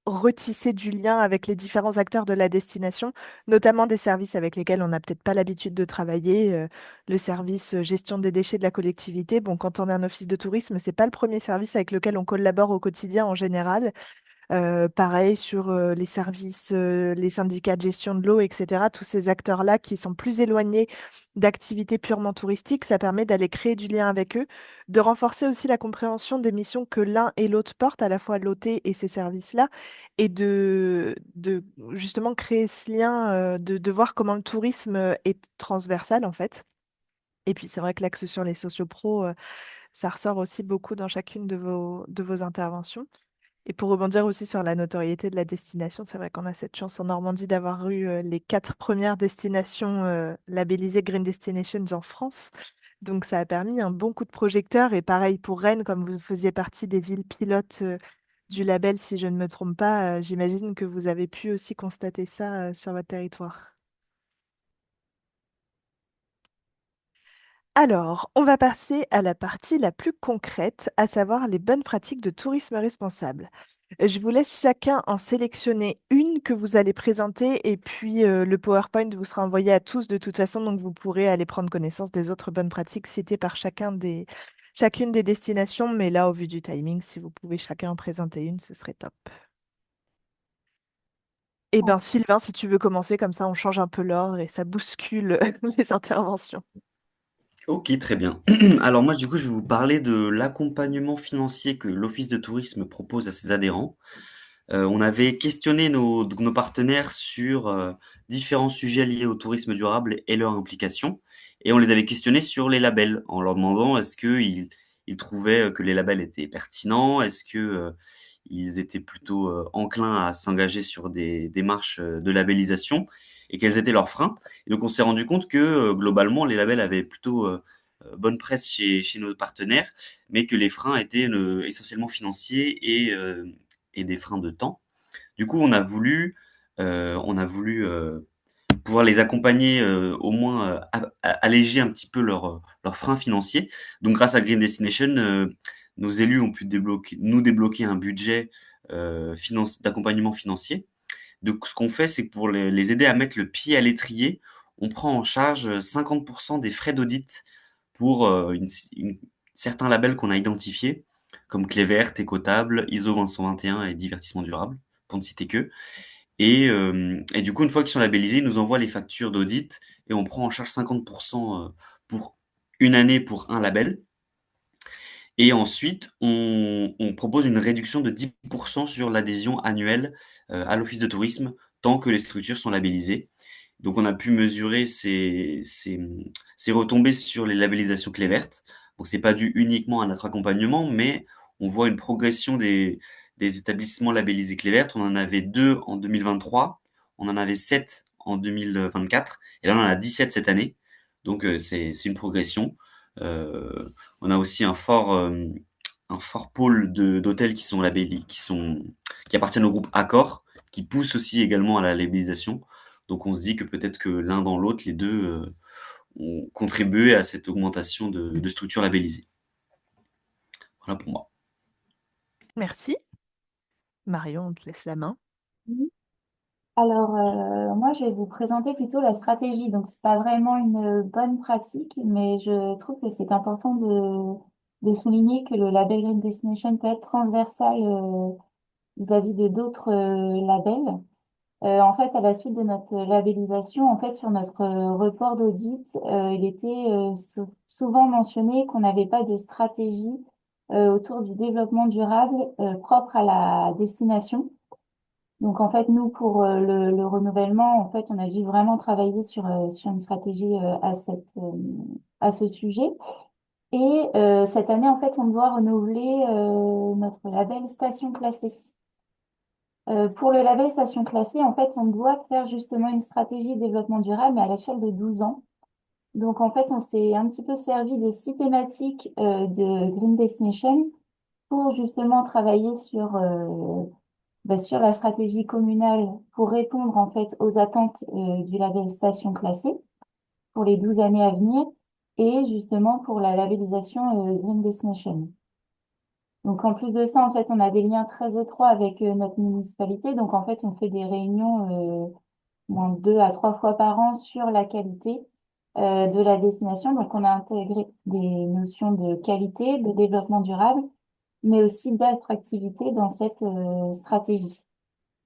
retisser du lien avec les différents acteurs de la destination, notamment des services avec lesquels on n'a peut-être pas l'habitude de travailler, le service gestion des déchets de la collectivité. Bon, quand on est un office de tourisme, c'est pas le premier service avec lequel on collabore au quotidien en général. Pareil sur les services, les syndicats de gestion de l'eau, etc. Tous ces acteurs-là qui sont plus éloignés d'activités purement touristiques, ça permet d'aller créer du lien avec eux, de renforcer aussi la compréhension des missions que l'un et l'autre portent, à la fois l'OT et ces services-là, et de justement créer ce lien, de voir comment le tourisme est transversal en fait. Et puis c'est vrai que l'axe sur les sociopros, ça ressort aussi beaucoup dans chacune de vos interventions. Et pour rebondir aussi sur la notoriété de la destination, c'est vrai qu'on a cette chance en Normandie d'avoir eu les 4 premières destinations labellisées Green Destinations en France. Donc ça a permis un bon coup de projecteur. Et pareil pour Rennes, comme vous faisiez partie des villes pilotes du label, si je ne me trompe pas, j'imagine que vous avez pu aussi constater ça sur votre territoire. Alors, on va passer à la partie la plus concrète, à savoir les bonnes pratiques de tourisme responsable. Je vous laisse chacun en sélectionner une que vous allez présenter et puis le PowerPoint vous sera envoyé à tous de toute façon, donc vous pourrez aller prendre connaissance des autres bonnes pratiques citées par chacune des destinations. Mais là, au vu du timing, si vous pouvez chacun en présenter une, ce serait top. Eh bien, Sylvain, si tu veux commencer, comme ça on change un peu l'ordre et ça bouscule les interventions. Ok, très bien. Alors moi, du coup, je vais vous parler de l'accompagnement financier que l'Office de tourisme propose à ses adhérents. On avait questionné nos partenaires sur différents sujets liés au tourisme durable et leur implication. Et on les avait questionnés sur les labels, en leur demandant est-ce qu'ils trouvaient que les labels étaient pertinents, est-ce que ils étaient plutôt enclins à s'engager sur des démarches de labellisation et quels étaient leurs freins. Et donc on s'est rendu compte que globalement, les labels avaient plutôt bonne presse chez nos partenaires, mais que les freins étaient essentiellement financiers et des freins de temps. Du coup, on a voulu pouvoir les accompagner, au moins alléger un petit peu leurs freins financiers. Donc, grâce à Green Destination, nos élus ont pu nous débloquer un budget d'accompagnement financier. Donc, ce qu'on fait, c'est que pour les aider à mettre le pied à l'étrier, on prend en charge 50% des frais d'audit pour certains labels qu'on a identifiés, comme Clévert, Écotable, ISO 221 et Divertissement Durable, pour ne citer que. Et du coup, une fois qu'ils sont labellisés, ils nous envoient les factures d'audit et on prend en charge 50% pour une année pour un label. Et ensuite, on propose une réduction de 10% sur l'adhésion annuelle à l'Office de tourisme tant que les structures sont labellisées. Donc, on a pu mesurer ces retombées sur les labellisations clés vertes. Donc, c'est pas dû uniquement à notre accompagnement, mais on voit une progression des établissements labellisés clés vertes. On en avait 2 en 2023, on en avait 7 en 2024, et là, on en a 17 cette année. Donc, c'est une progression. Euh, on a aussi un fort pôle d'hôtels qui sont labellisés, qui appartiennent au groupe Accor, qui poussent aussi également à la labellisation. Donc on se dit que peut-être que l'un dans l'autre, les deux ont contribué à cette augmentation de structures labellisées. Voilà pour moi. Merci. Marion, on te laisse la main. Oui. Alors, moi, je vais vous présenter plutôt la stratégie. Donc, c'est pas vraiment une bonne pratique, mais je trouve que c'est important de souligner que le label Green Destination peut être transversal vis-à-vis de d'autres labels. En fait, à la suite de notre labellisation, en fait, sur notre report d'audit, il était souvent mentionné qu'on n'avait pas de stratégie autour du développement durable propre à la destination. Donc, en fait, nous, pour le renouvellement, en fait, on a dû vraiment travailler sur une stratégie à ce sujet. Et cette année, en fait, on doit renouveler notre label station classée. Pour le label station classée, en fait, on doit faire justement une stratégie de développement durable, mais à l'échelle de 12 ans. Donc, en fait, on s'est un petit peu servi des 6 thématiques de Green Destination pour justement travailler sur la stratégie communale pour répondre en fait aux attentes du label station classée pour les 12 années à venir et justement pour la labellisation Green Destination. Donc, en plus de ça, en fait, on a des liens très étroits avec notre municipalité. Donc, en fait, on fait des réunions moins 2 à 3 fois par an sur la qualité de la destination. Donc, on a intégré des notions de qualité, de développement durable, mais aussi d'attractivité dans cette stratégie.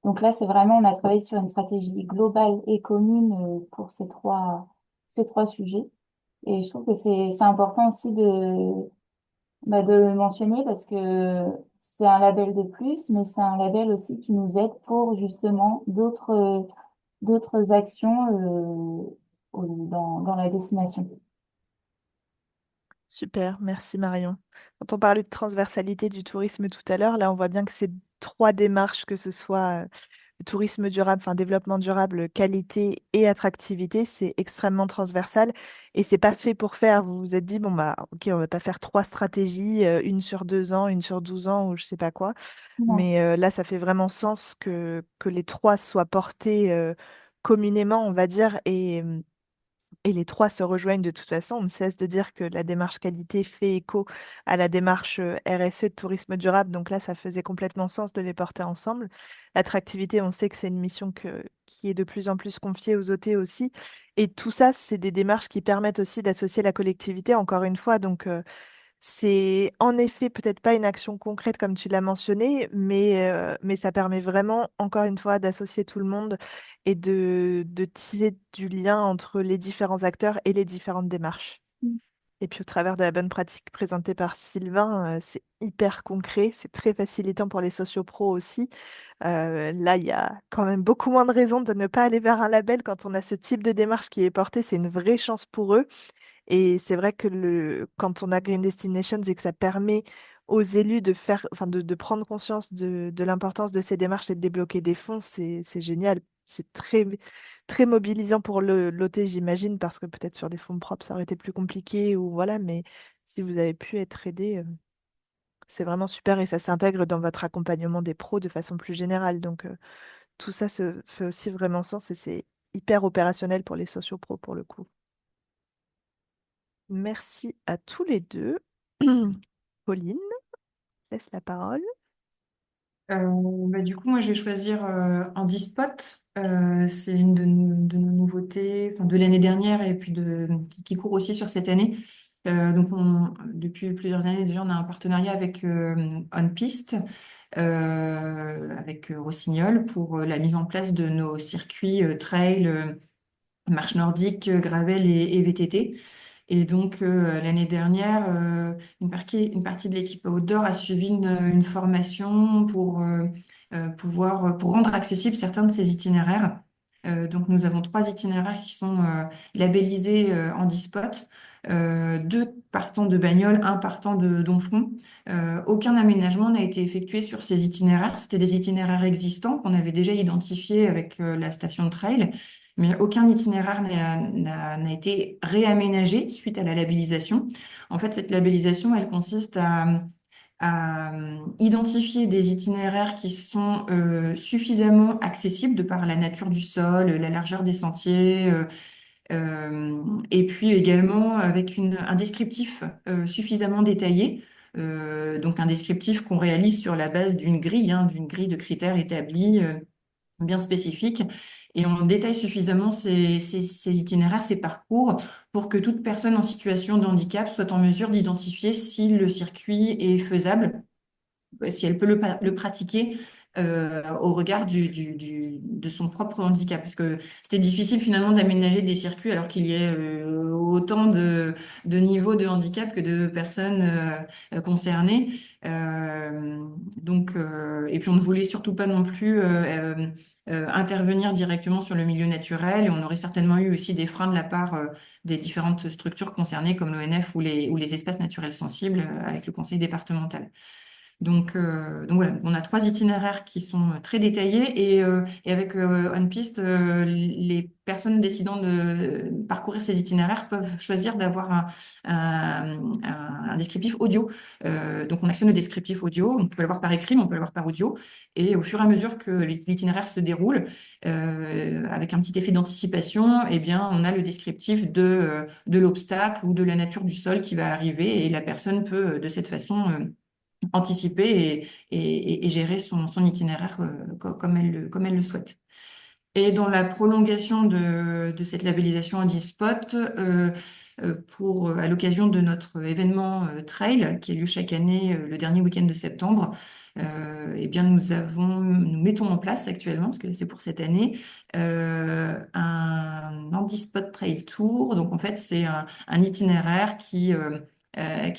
Donc là, c'est vraiment, on a travaillé sur une stratégie globale et commune pour ces trois sujets. Et je trouve que c'est important aussi de le mentionner parce que c'est un label de plus, mais c'est un label aussi qui nous aide pour justement d'autres actions dans la destination. Super, merci Marion. Quand on parlait de transversalité du tourisme tout à l'heure, là on voit bien que ces trois démarches, que ce soit le tourisme durable, enfin développement durable, qualité et attractivité, c'est extrêmement transversal et c'est pas fait pour faire. Vous vous êtes dit, bon bah ok, on va pas faire trois stratégies, une sur 2 ans, une sur 12 ans ou je sais pas quoi. Non. Mais là, ça fait vraiment sens que les trois soient portés communément, on va dire, et les trois se rejoignent de toute façon. On ne cesse de dire que la démarche qualité fait écho à la démarche RSE de tourisme durable. Donc là, ça faisait complètement sens de les porter ensemble. L'attractivité, on sait que c'est une mission qui est de plus en plus confiée aux OT aussi. Et tout ça, c'est des démarches qui permettent aussi d'associer la collectivité, encore une fois. Donc, c'est en effet peut-être pas une action concrète comme tu l'as mentionné, mais ça permet vraiment, encore une fois, d'associer tout le monde et de tisser du lien entre les différents acteurs et les différentes démarches. Et puis au travers de la bonne pratique présentée par Sylvain, c'est hyper concret, c'est très facilitant pour les sociopros aussi. Là, il y a quand même beaucoup moins de raisons de ne pas aller vers un label quand on a ce type de démarche qui est portée. C'est une vraie chance pour eux. Et c'est vrai que quand on a Green Destinations et que ça permet aux élus de faire, enfin de prendre conscience de l'importance de ces démarches et de débloquer des fonds, c'est génial. C'est très, très mobilisant pour l'OT, j'imagine, parce que peut-être sur des fonds propres, ça aurait été plus compliqué ou voilà, mais si vous avez pu être aidé, c'est vraiment super et ça s'intègre dans votre accompagnement des pros de façon plus générale. Donc, tout ça se fait aussi vraiment sens et c'est hyper opérationnel pour les sociopros pour le coup. Merci à tous les deux. Pauline, laisse la parole. Du coup, moi, je vais choisir Handispot. C'est une de nos nouveautés, enfin, de l'année dernière et puis qui court aussi sur cette année. Donc, depuis plusieurs années déjà, on a un partenariat avec OnPiste, avec Rossignol, pour la mise en place de nos circuits trail, marche nordique, gravel et VTT. Et donc, l'année dernière, une partie de l'équipe outdoor a suivi une formation pour rendre accessibles certains de ces itinéraires. Donc, nous avons 3 itinéraires qui sont labellisés Handispot, 2 partant de Bagnoles, 1 partant de Donfront. Aucun aménagement n'a été effectué sur ces itinéraires. C'était des itinéraires existants qu'on avait déjà identifiés avec la station de trail, mais aucun itinéraire n'a été réaménagé suite à la labellisation. En fait, cette labellisation, elle consiste à identifier des itinéraires qui sont suffisamment accessibles de par la nature du sol, la largeur des sentiers, et puis également avec un descriptif suffisamment détaillé. Donc un descriptif qu'on réalise sur la base d'une grille de critères établis, bien spécifique, et on détaille suffisamment ces itinéraires, ces parcours, pour que toute personne en situation de handicap soit en mesure d'identifier si le circuit est faisable, si elle peut le pratiquer au regard de son propre handicap. Parce que c'était difficile finalement d'aménager des circuits alors qu'il y ait autant de niveaux de handicap que de personnes concernées. Et puis on ne voulait surtout pas non plus intervenir directement sur le milieu naturel, et on aurait certainement eu aussi des freins de la part des différentes structures concernées comme l'ONF ou les espaces naturels sensibles avec le conseil départemental. Donc voilà, on a 3 itinéraires qui sont très détaillés, et avec OnePiste, les personnes décidant de parcourir ces itinéraires peuvent choisir d'avoir un descriptif audio. Donc on actionne le descriptif audio, on peut l'avoir par écrit, mais on peut l'avoir par audio, et au fur et à mesure que l'itinéraire se déroule, avec un petit effet d'anticipation, eh bien, on a le descriptif de l'obstacle ou de la nature du sol qui va arriver, et la personne peut de cette façon anticiper et gérer son itinéraire comme elle le souhaite. Et dans la prolongation de cette labellisation Handispot, à l'occasion de notre événement trail qui a lieu chaque année le dernier week-end de septembre, eh bien nous mettons en place actuellement, parce que c'est pour cette année, un Handispot Trail Tour. Donc en fait, c'est un itinéraire qui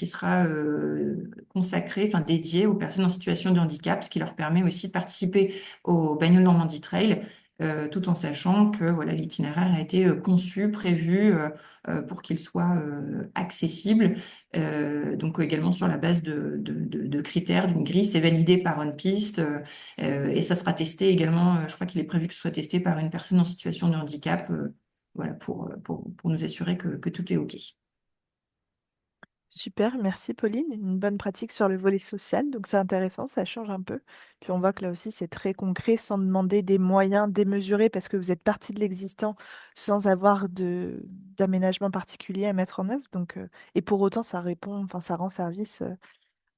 sera consacré, enfin dédié aux personnes en situation de handicap, ce qui leur permet aussi de participer au Bagnoles Normandie Trail, tout en sachant que voilà, l'itinéraire a été conçu, prévu pour qu'il soit accessible. Donc également sur la base de critères, d'une grille, c'est validé par OnePiste, et ça sera testé également. Je crois qu'il est prévu que ce soit testé par une personne en situation de handicap, voilà, pour nous assurer que tout est OK. Super, merci Pauline. Une bonne pratique sur le volet social, donc c'est intéressant, ça change un peu. Puis on voit que là aussi c'est très concret, sans demander des moyens démesurés, parce que vous êtes partie de l'existant sans avoir d'aménagement particulier à mettre en œuvre. Donc, et pour autant, ça répond, enfin ça rend service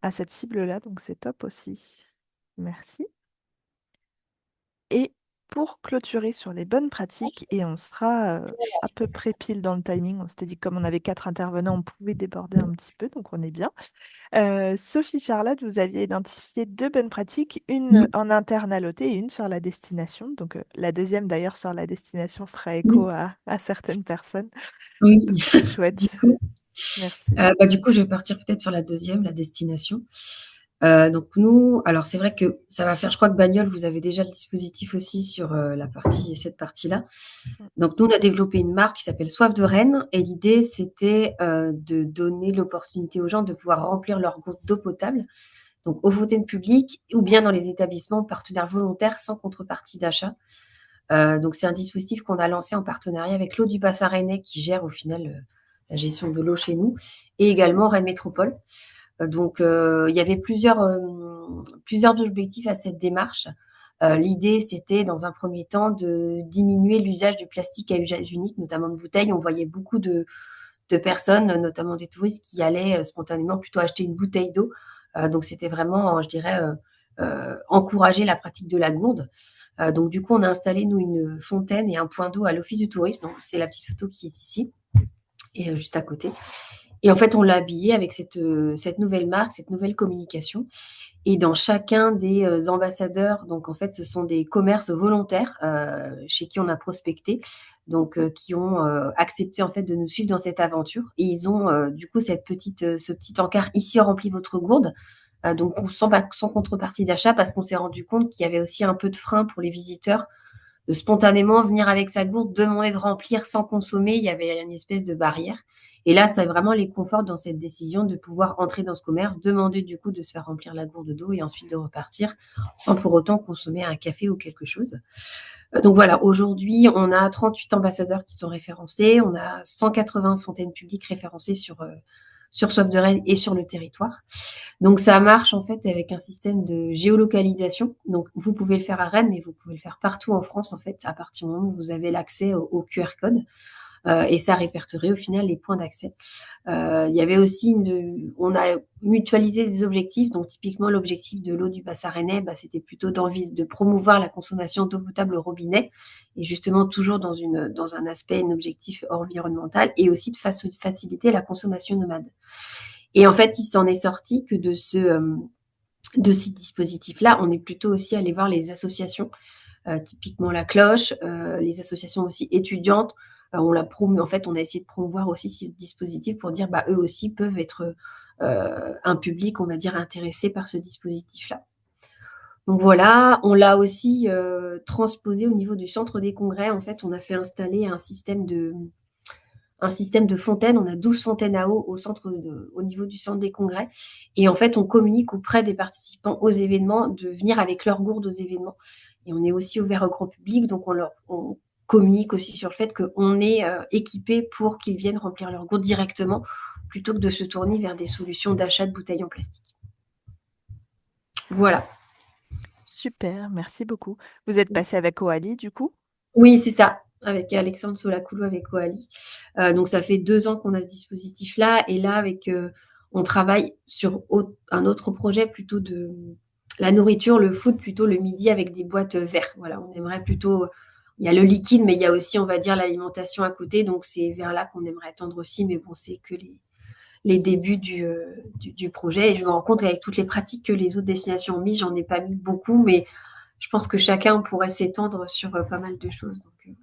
à cette cible-là, donc c'est top aussi. Merci. Et pour clôturer sur les bonnes pratiques, et on sera à peu près pile dans le timing, on s'était dit que comme on avait 4 intervenants, on pouvait déborder un petit peu, donc on est bien. Sophie Charlotte, vous aviez identifié 2 bonnes pratiques, une Oui, en interne à l'OT et une sur la destination. Donc la deuxième d'ailleurs sur la destination fera oui, écho à certaines personnes. oui. Donc Du chouette. coup, Merci. Du coup, je vais partir peut-être sur la deuxième, la destination. Donc nous, alors c'est vrai que ça va faire, je crois que Bagnole, vous avez déjà le dispositif aussi sur cette partie-là. Donc nous, on a développé une marque qui s'appelle Soif de Rennes et l'idée, c'était de donner l'opportunité aux gens de pouvoir remplir leur gourde d'eau potable, donc aux fontaines publiques ou bien dans les établissements partenaires volontaires sans contrepartie d'achat. Donc c'est un dispositif qu'on a lancé en partenariat avec l'eau du bassin rennais qui gère au final la gestion de l'eau chez nous et également Rennes Métropole. Donc, il y avait plusieurs objectifs à cette démarche. L'idée, c'était dans un premier temps de diminuer l'usage du plastique à usage unique, notamment de bouteilles. On voyait beaucoup de personnes, notamment des touristes, qui allaient spontanément plutôt acheter une bouteille d'eau. Donc, c'était vraiment, je dirais, encourager la pratique de la gourde. Donc, du coup, on a installé, nous, une fontaine et un point d'eau à l'Office du tourisme. Donc, c'est la petite photo qui est ici et juste à côté. Et en fait, on l'a habillé avec cette nouvelle marque, cette nouvelle communication. Et dans chacun des ambassadeurs, donc en fait, ce sont des commerces volontaires chez qui on a prospecté, donc qui ont accepté en fait de nous suivre dans cette aventure. Et ils ont du coup ce petit encart ici remplit votre gourde, donc sans contrepartie d'achat, parce qu'on s'est rendu compte qu'il y avait aussi un peu de frein pour les visiteurs de spontanément venir avec sa gourde, demander de remplir sans consommer. Il y avait une espèce de barrière. Et là, ça vraiment les conforte dans cette décision de pouvoir entrer dans ce commerce, demander du coup de se faire remplir la gourde d'eau et ensuite de repartir sans pour autant consommer un café ou quelque chose. Donc voilà, aujourd'hui, on a 38 ambassadeurs qui sont référencés, on a 180 fontaines publiques référencées sur Soif de Rennes et sur le territoire. Donc ça marche en fait avec un système de géolocalisation. Donc vous pouvez le faire à Rennes, mais vous pouvez le faire partout en France en fait, à partir du moment où vous avez l'accès au QR code. Et ça répertorie au final les points d'accès. Il y avait aussi on a mutualisé des objectifs. Donc typiquement l'objectif de l'eau du bassin rennais, c'était plutôt de promouvoir la consommation d'eau potable au robinet et justement toujours dans un aspect, un objectif environnemental et aussi de faciliter la consommation nomade. Et en fait, il s'en est sorti que de ces dispositifs-là, on est plutôt aussi allé voir les associations, typiquement la Cloche, les associations aussi étudiantes. On a essayé de promouvoir aussi ce dispositif pour dire, eux aussi peuvent être un public, on va dire, intéressé par ce dispositif-là. Donc voilà, on l'a aussi transposé au niveau du centre des congrès. En fait, on a fait installer un système de fontaines. On a 12 fontaines à eau au niveau du centre des congrès. Et en fait, on communique auprès des participants aux événements de venir avec leur gourde aux événements. Et on est aussi ouvert au grand public. Donc, on communique aussi sur le fait qu'on est équipé pour qu'ils viennent remplir leur gourde directement plutôt que de se tourner vers des solutions d'achat de bouteilles en plastique. Voilà. Super, merci beaucoup. Vous êtes passé avec Oali, du coup? Oui, c'est ça, avec Alexandre Solacoulou, avec Oali. Donc, ça fait 2 ans qu'on a ce dispositif-là. Et là, on travaille sur un autre projet plutôt de la nourriture, le food, plutôt le midi avec des boîtes vertes. Voilà, on aimerait plutôt. Il y a le liquide, mais il y a aussi, on va dire, l'alimentation à côté. Donc, c'est vers là qu'on aimerait tendre aussi. Mais bon, c'est que les débuts du projet. Et je me rends compte avec toutes les pratiques que les autres destinations ont mises, j'en ai pas mis beaucoup, mais je pense que chacun pourrait s'étendre sur pas mal de choses. Donc,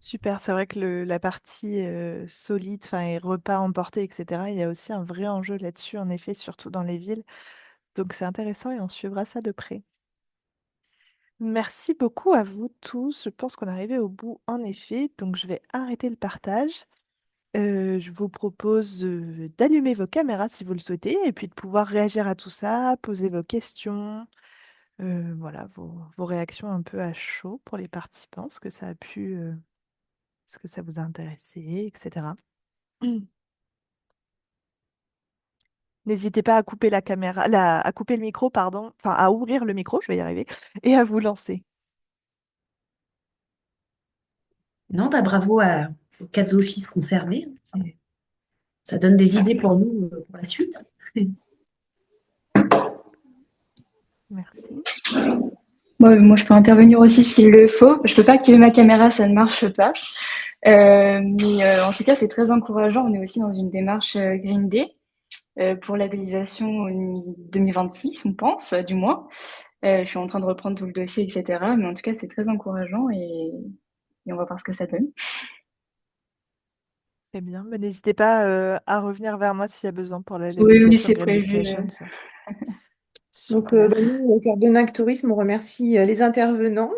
Super, c'est vrai que la partie solide, enfin, et repas emportés, etc., il y a aussi un vrai enjeu là-dessus, en effet, surtout dans les villes. Donc c'est intéressant et on suivra ça de près. Merci beaucoup à vous tous. Je pense qu'on est arrivé au bout, en effet. Donc je vais arrêter le partage. Je vous propose d'allumer vos caméras si vous le souhaitez et puis de pouvoir réagir à tout ça, poser vos questions, voilà, vos réactions un peu à chaud pour les participants, ce que ça vous a intéressé, etc. N'hésitez pas à couper la caméra, à couper le micro, pardon, enfin à ouvrir le micro, je vais y arriver, et à vous lancer. Non, bravo aux 4 offices concernés. Ça donne des idées pour nous pour la suite. Merci. Moi, je peux intervenir aussi s'il le faut. Je peux pas activer ma caméra, ça ne marche pas. Mais en tout cas, c'est très encourageant. On est aussi dans une démarche Green Day pour labellisation 2026, on pense, du moins. Je suis en train de reprendre tout le dossier, etc. Mais en tout cas, c'est très encourageant et on va voir ce que ça donne. Très bien. Mais n'hésitez pas à revenir vers moi s'il y a besoin pour la Oui, oui, labellisation c'est Green prévu. Destinations. Donc, Super. nous, au cœur de NAC Tourisme, on remercie les intervenants.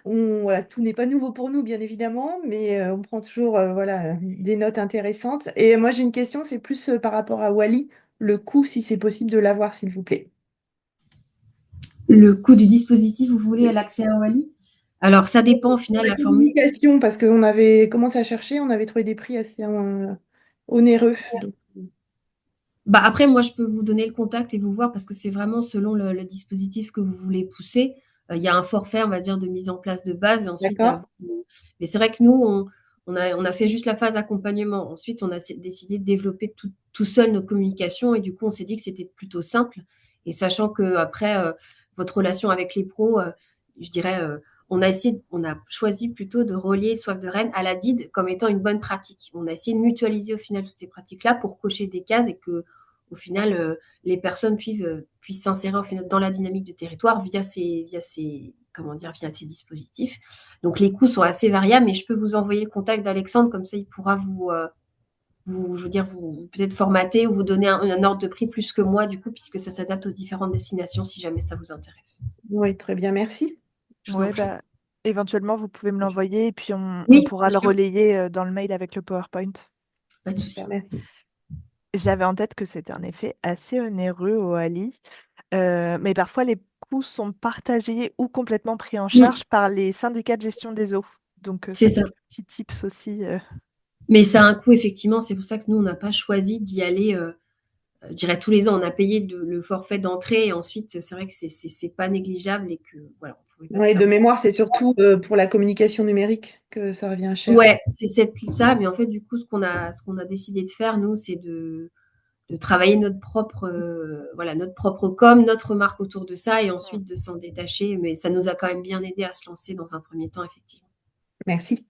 Voilà, tout n'est pas nouveau pour nous, bien évidemment, mais on prend toujours voilà, des notes intéressantes. Et moi, j'ai une question, c'est plus par rapport à Wally, le coût, si c'est possible de l'avoir, s'il vous plaît. Le coût du dispositif, vous voulez, à l'accès à Wally? Alors, ça dépend au final La la formule. communication, parce qu'on avait commencé à chercher, on avait trouvé des prix assez onéreux. Donc, Bah après, moi, je peux vous donner le contact et vous voir parce que c'est vraiment selon le dispositif que vous voulez pousser. Il y a un forfait, on va dire, de mise en place de base et ensuite à d'accord. vous. Mais c'est vrai que nous, on a fait juste la phase accompagnement. Ensuite, on a décidé de développer tout seul nos communications et du coup, on s'est dit que c'était plutôt simple. Et sachant que après, votre relation avec les pros, je dirais, on a choisi plutôt de relier Soif de Rennes à la DID comme étant une bonne pratique. On a essayé de mutualiser au final toutes ces pratiques-là pour cocher des cases et que au final, les personnes puissent s'insérer au final dans la dynamique du territoire via ces dispositifs. Donc les coûts sont assez variables, mais je peux vous envoyer le contact d'Alexandre, comme ça il pourra je veux dire, vous peut-être formater ou vous donner un ordre de prix plus que moi, du coup, puisque ça s'adapte aux différentes destinations si jamais ça vous intéresse. Oui, très bien, merci. Je vous en Ouais, prie. bah, éventuellement, vous pouvez me l'envoyer et puis on Oui, pourra bien le sûr, relayer dans le mail avec le PowerPoint. pas de Super, souci. merci. J'avais en tête que c'était un effet assez onéreux au Ali, mais parfois les coûts sont partagés ou complètement pris en Oui, charge par les syndicats de gestion des eaux. Donc c'est ça, ça. c'est le petit tips aussi. Mais ça a un coût, effectivement. C'est pour ça que nous, on n'a pas choisi d'y aller. Je dirais tous les ans, on a payé le forfait d'entrée et ensuite, c'est vrai que c'est pas négligeable et que voilà, on pouvait pas se Ouais, de permettre. mémoire, c'est surtout pour la communication numérique que ça revient cher. Ouais, c'est ça, mais en fait, du coup, ce qu'on a décidé de faire, nous, c'est de travailler notre propre com, notre marque autour de ça et ensuite de s'en détacher. Mais ça nous a quand même bien aidé à se lancer dans un premier temps, effectivement. Merci.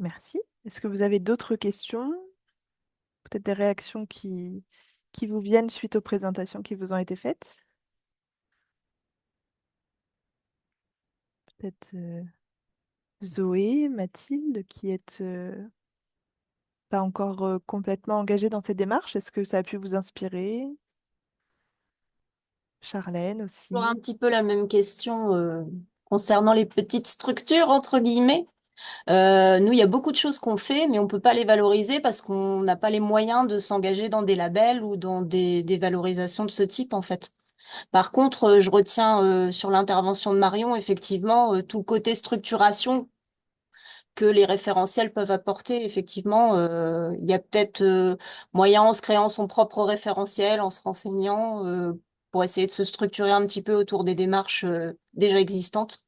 Merci. Est-ce que vous avez d'autres questions? Peut-être des réactions qui vous viennent suite aux présentations qui vous ont été faites? Peut-être Zoé, Mathilde, qui êtes pas encore complètement engagée dans cette démarche. Est-ce que ça a pu vous inspirer? Charlène Toujours un aussi. petit peu la même question concernant les petites structures, entre guillemets. Nous, il y a beaucoup de choses qu'on fait, mais on peut pas les valoriser parce qu'on n'a pas les moyens de s'engager dans des labels ou dans des valorisations de ce type, en fait. Par contre, je retiens sur l'intervention de Marion, effectivement, tout le côté structuration que les référentiels peuvent apporter. Effectivement, il y a peut-être moyen en se créant son propre référentiel, en se renseignant, pour essayer de se structurer un petit peu autour des démarches déjà existantes,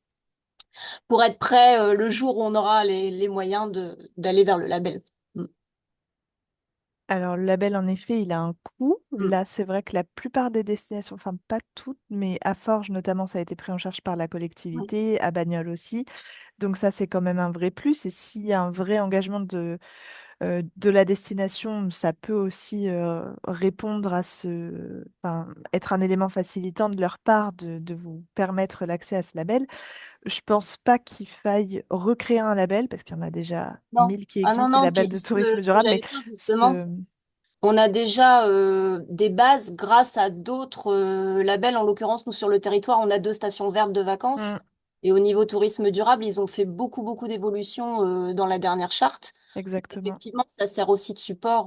pour être prêt le jour où on aura les moyens d'aller vers le label. Mm. Alors, le label, en effet, il a un coût. Mm. Là, c'est vrai que la plupart des destinations, enfin pas toutes, mais à Forges notamment, ça a été pris en charge par la Oui. collectivité, à Bagnoles aussi. Donc ça, c'est quand même un vrai plus. Et s'il y a un vrai engagement de la destination, ça peut aussi répondre à enfin, être un élément facilitant de leur part de vous permettre l'accès à ce label. Je pense pas qu'il faille recréer un label parce qu'il y en a déjà Non. 1000 qui Ah non, existent, des non, labels de tourisme ce que durable, mais j'allais dire justement. ce... On a déjà des bases grâce à d'autres labels. En l'occurrence, nous, sur le territoire, on a 2 stations vertes de vacances. Mm, Et au niveau tourisme durable, ils ont fait beaucoup, beaucoup d'évolutions dans la dernière charte. Donc, exactement. effectivement, ça sert aussi de support.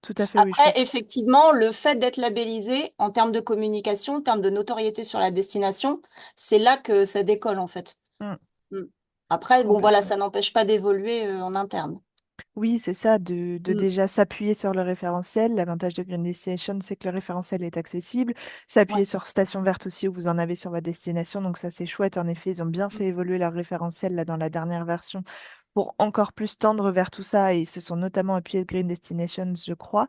Tout à fait, oui, je Après, pense. effectivement, le fait d'être labellisé en termes de communication, en termes de notoriété sur la destination, c'est là que ça décolle, en fait. Mm, Mm. Après, bon, voilà, complètement. ça n'empêche pas d'évoluer en interne. Oui, c'est ça, de Mm. déjà s'appuyer sur le référentiel. L'avantage de Green Destination, c'est que le référentiel est accessible. Ouais. S'appuyer sur Station Verte aussi, où vous en avez sur votre destination. Donc ça, c'est chouette. En effet, ils ont bien fait évoluer leur référentiel là, dans la dernière version pour encore plus tendre vers tout ça. Et ils se sont notamment appuyés de Green Destinations, je crois.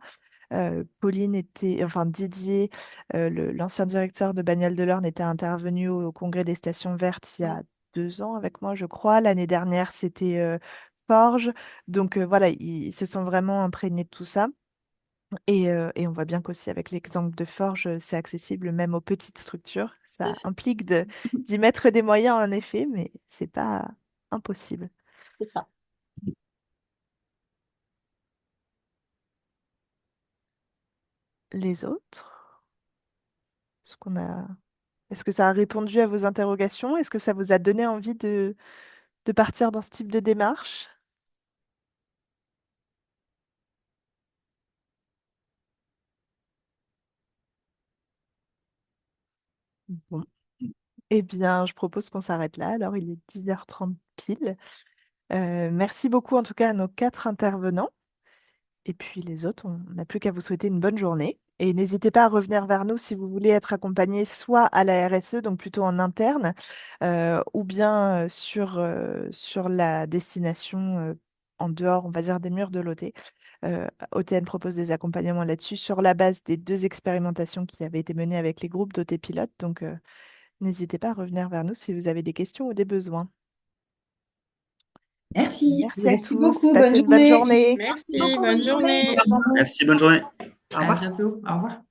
Pauline était, enfin Didier, l'ancien directeur de Bagnales de l'Orne, était intervenu au congrès des stations vertes il y Mm. a 2 ans avec moi, je crois. L'année dernière, c'était Forges. Donc voilà, ils se sont vraiment imprégnés de tout ça. Et on voit bien qu'aussi avec l'exemple de Forges, c'est accessible même aux petites structures. Ça implique d'y mettre des moyens en effet, mais c'est pas impossible. C'est ça. les autres? Est-ce qu'on a... Est-ce que ça a répondu à vos interrogations? Est-ce que ça vous a donné envie de partir dans ce type de démarche? Bon. Eh bien, je propose qu'on s'arrête là. Alors, il est 10h30 pile. Merci beaucoup en tout cas à nos 4 intervenants. Et puis les autres, on n'a plus qu'à vous souhaiter une bonne journée. Et n'hésitez pas à revenir vers nous si vous voulez être accompagné soit à la RSE, donc plutôt en interne, ou bien sur la destination en dehors, on va dire, des murs de l'OT. OTN propose des accompagnements là-dessus sur la base des 2 expérimentations qui avaient été menées avec les groupes d'OT pilotes. Donc n'hésitez pas à revenir vers nous si vous avez des questions ou des besoins. Merci. Merci à Merci tous, beaucoup. Bonne passez une bonne journée. journée. Merci, Merci, bonne journée. Merci, bonne journée. À bientôt. Au revoir.